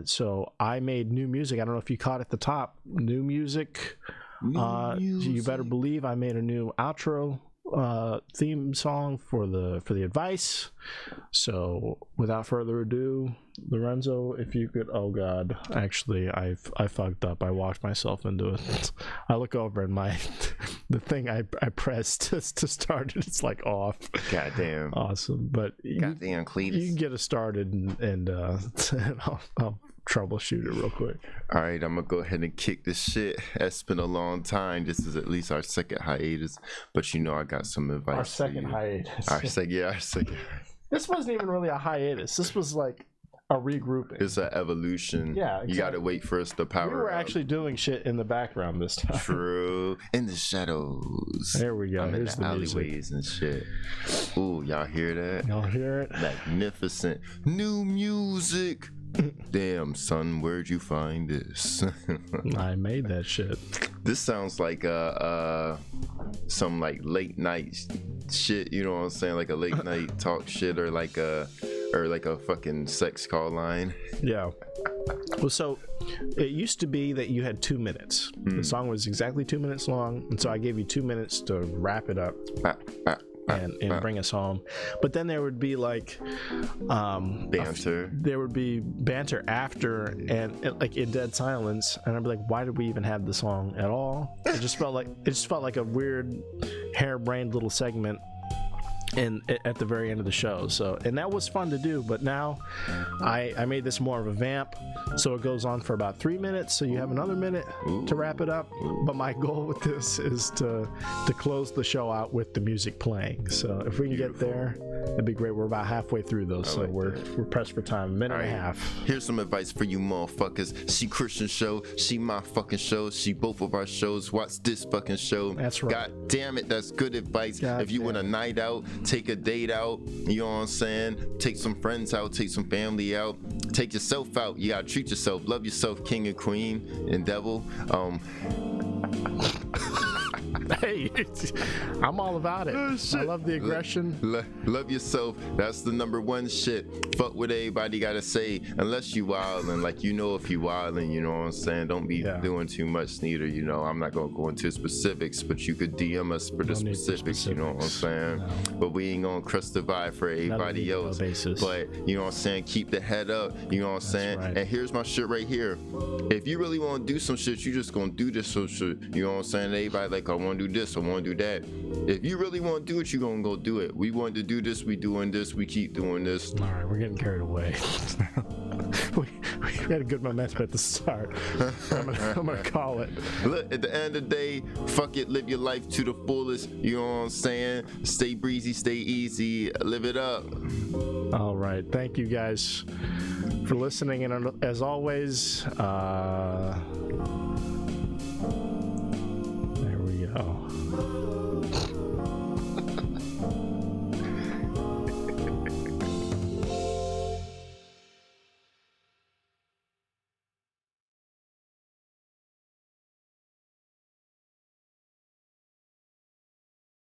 Speaker 1: So I made new music. I don't know if you caught at the top, new music. You better believe I made a new outro theme song for the advice. So without further ado, Lorenzo, if you could. Oh god, actually I fucked up. I walked myself into it. I look over and the thing I pressed to start it, it's like off.
Speaker 2: Goddamn.
Speaker 1: Awesome. But
Speaker 2: goddamn Cletus.
Speaker 1: You can get us started, and I'll troubleshoot it real quick.
Speaker 2: All right, I'm gonna go ahead and kick this shit. It's been a long time. This is at least our second hiatus, but you know I got some advice.
Speaker 1: Our second hiatus.
Speaker 2: Our second.
Speaker 1: This wasn't even really a hiatus. This was like a regrouping.
Speaker 2: It's an evolution.
Speaker 1: Yeah, exactly.
Speaker 2: You gotta wait for us to power up.
Speaker 1: We were actually doing shit in the background this time.
Speaker 2: True. In the shadows.
Speaker 1: There we go.
Speaker 2: I'm
Speaker 1: Here's
Speaker 2: in the
Speaker 1: music.
Speaker 2: alleyways and shit. Ooh, y'all hear that?
Speaker 1: Y'all hear it?
Speaker 2: Magnificent new music. Damn, son, where'd you find this?
Speaker 1: I made that shit.
Speaker 2: This sounds like some like late night shit, you know what I'm saying? Like a late night talk shit, or like a fucking sex call line.
Speaker 1: Yeah. Well, so it used to be that you had 2 minutes. The song was exactly 2 minutes long, and so I gave you 2 minutes to wrap it up. And bring us home. But then there would be like
Speaker 2: banter.
Speaker 1: There would be banter after, and like in dead silence, and I'd be like, why did we even have the song at all? It just felt like a weird harebrained little segment at the very end of the show. So, and that was fun to do, but now I made this more of a vamp, so it goes on for about 3 minutes, so you have another minute to wrap it up. But my goal with this is to close the show out with the music playing. So if we can get there, that'd be great. We're about halfway through though, so we're pressed for time. A minute and a half.
Speaker 2: Here's some advice for you motherfuckers. She Christian show, she my fucking show, she both of our shows. Watch this fucking show.
Speaker 1: That's right.
Speaker 2: God damn it, that's good advice. If you want a night out, take a date out, you know what I'm saying? Take some friends out, take some family out, take yourself out. You gotta treat yourself, love yourself, king and queen and devil.
Speaker 1: Hey, I'm all about it. I love the aggression.
Speaker 2: Love yourself. That's the number one shit. Fuck what everybody gotta say, unless you wildin'. Like, you know, if you wildin', you know what I'm saying? Don't be doing too much neither. You know, I'm not gonna go into specifics, but you could DM us for the specifics. You know what I'm saying? No. But we ain't gonna crush the vibe for everybody else. But you know what I'm saying? Keep the head up. You know what I'm saying? Right. And here's my shit right here. If you really want to do some shit, you just gonna do this some shit. You know what I'm saying? Everybody like, I want to do this, I want to do that. If you really want to do it, you gonna go do it. We want to do this, we doing this, we keep doing this.
Speaker 1: All right, we're getting carried away. we had a good momentum at the start. I'm gonna call it.
Speaker 2: Look, at the end of the day, fuck it, live your life to the fullest. You know what I'm saying? Stay breezy, stay easy, live it up.
Speaker 1: All right, thank you guys for listening, and as always,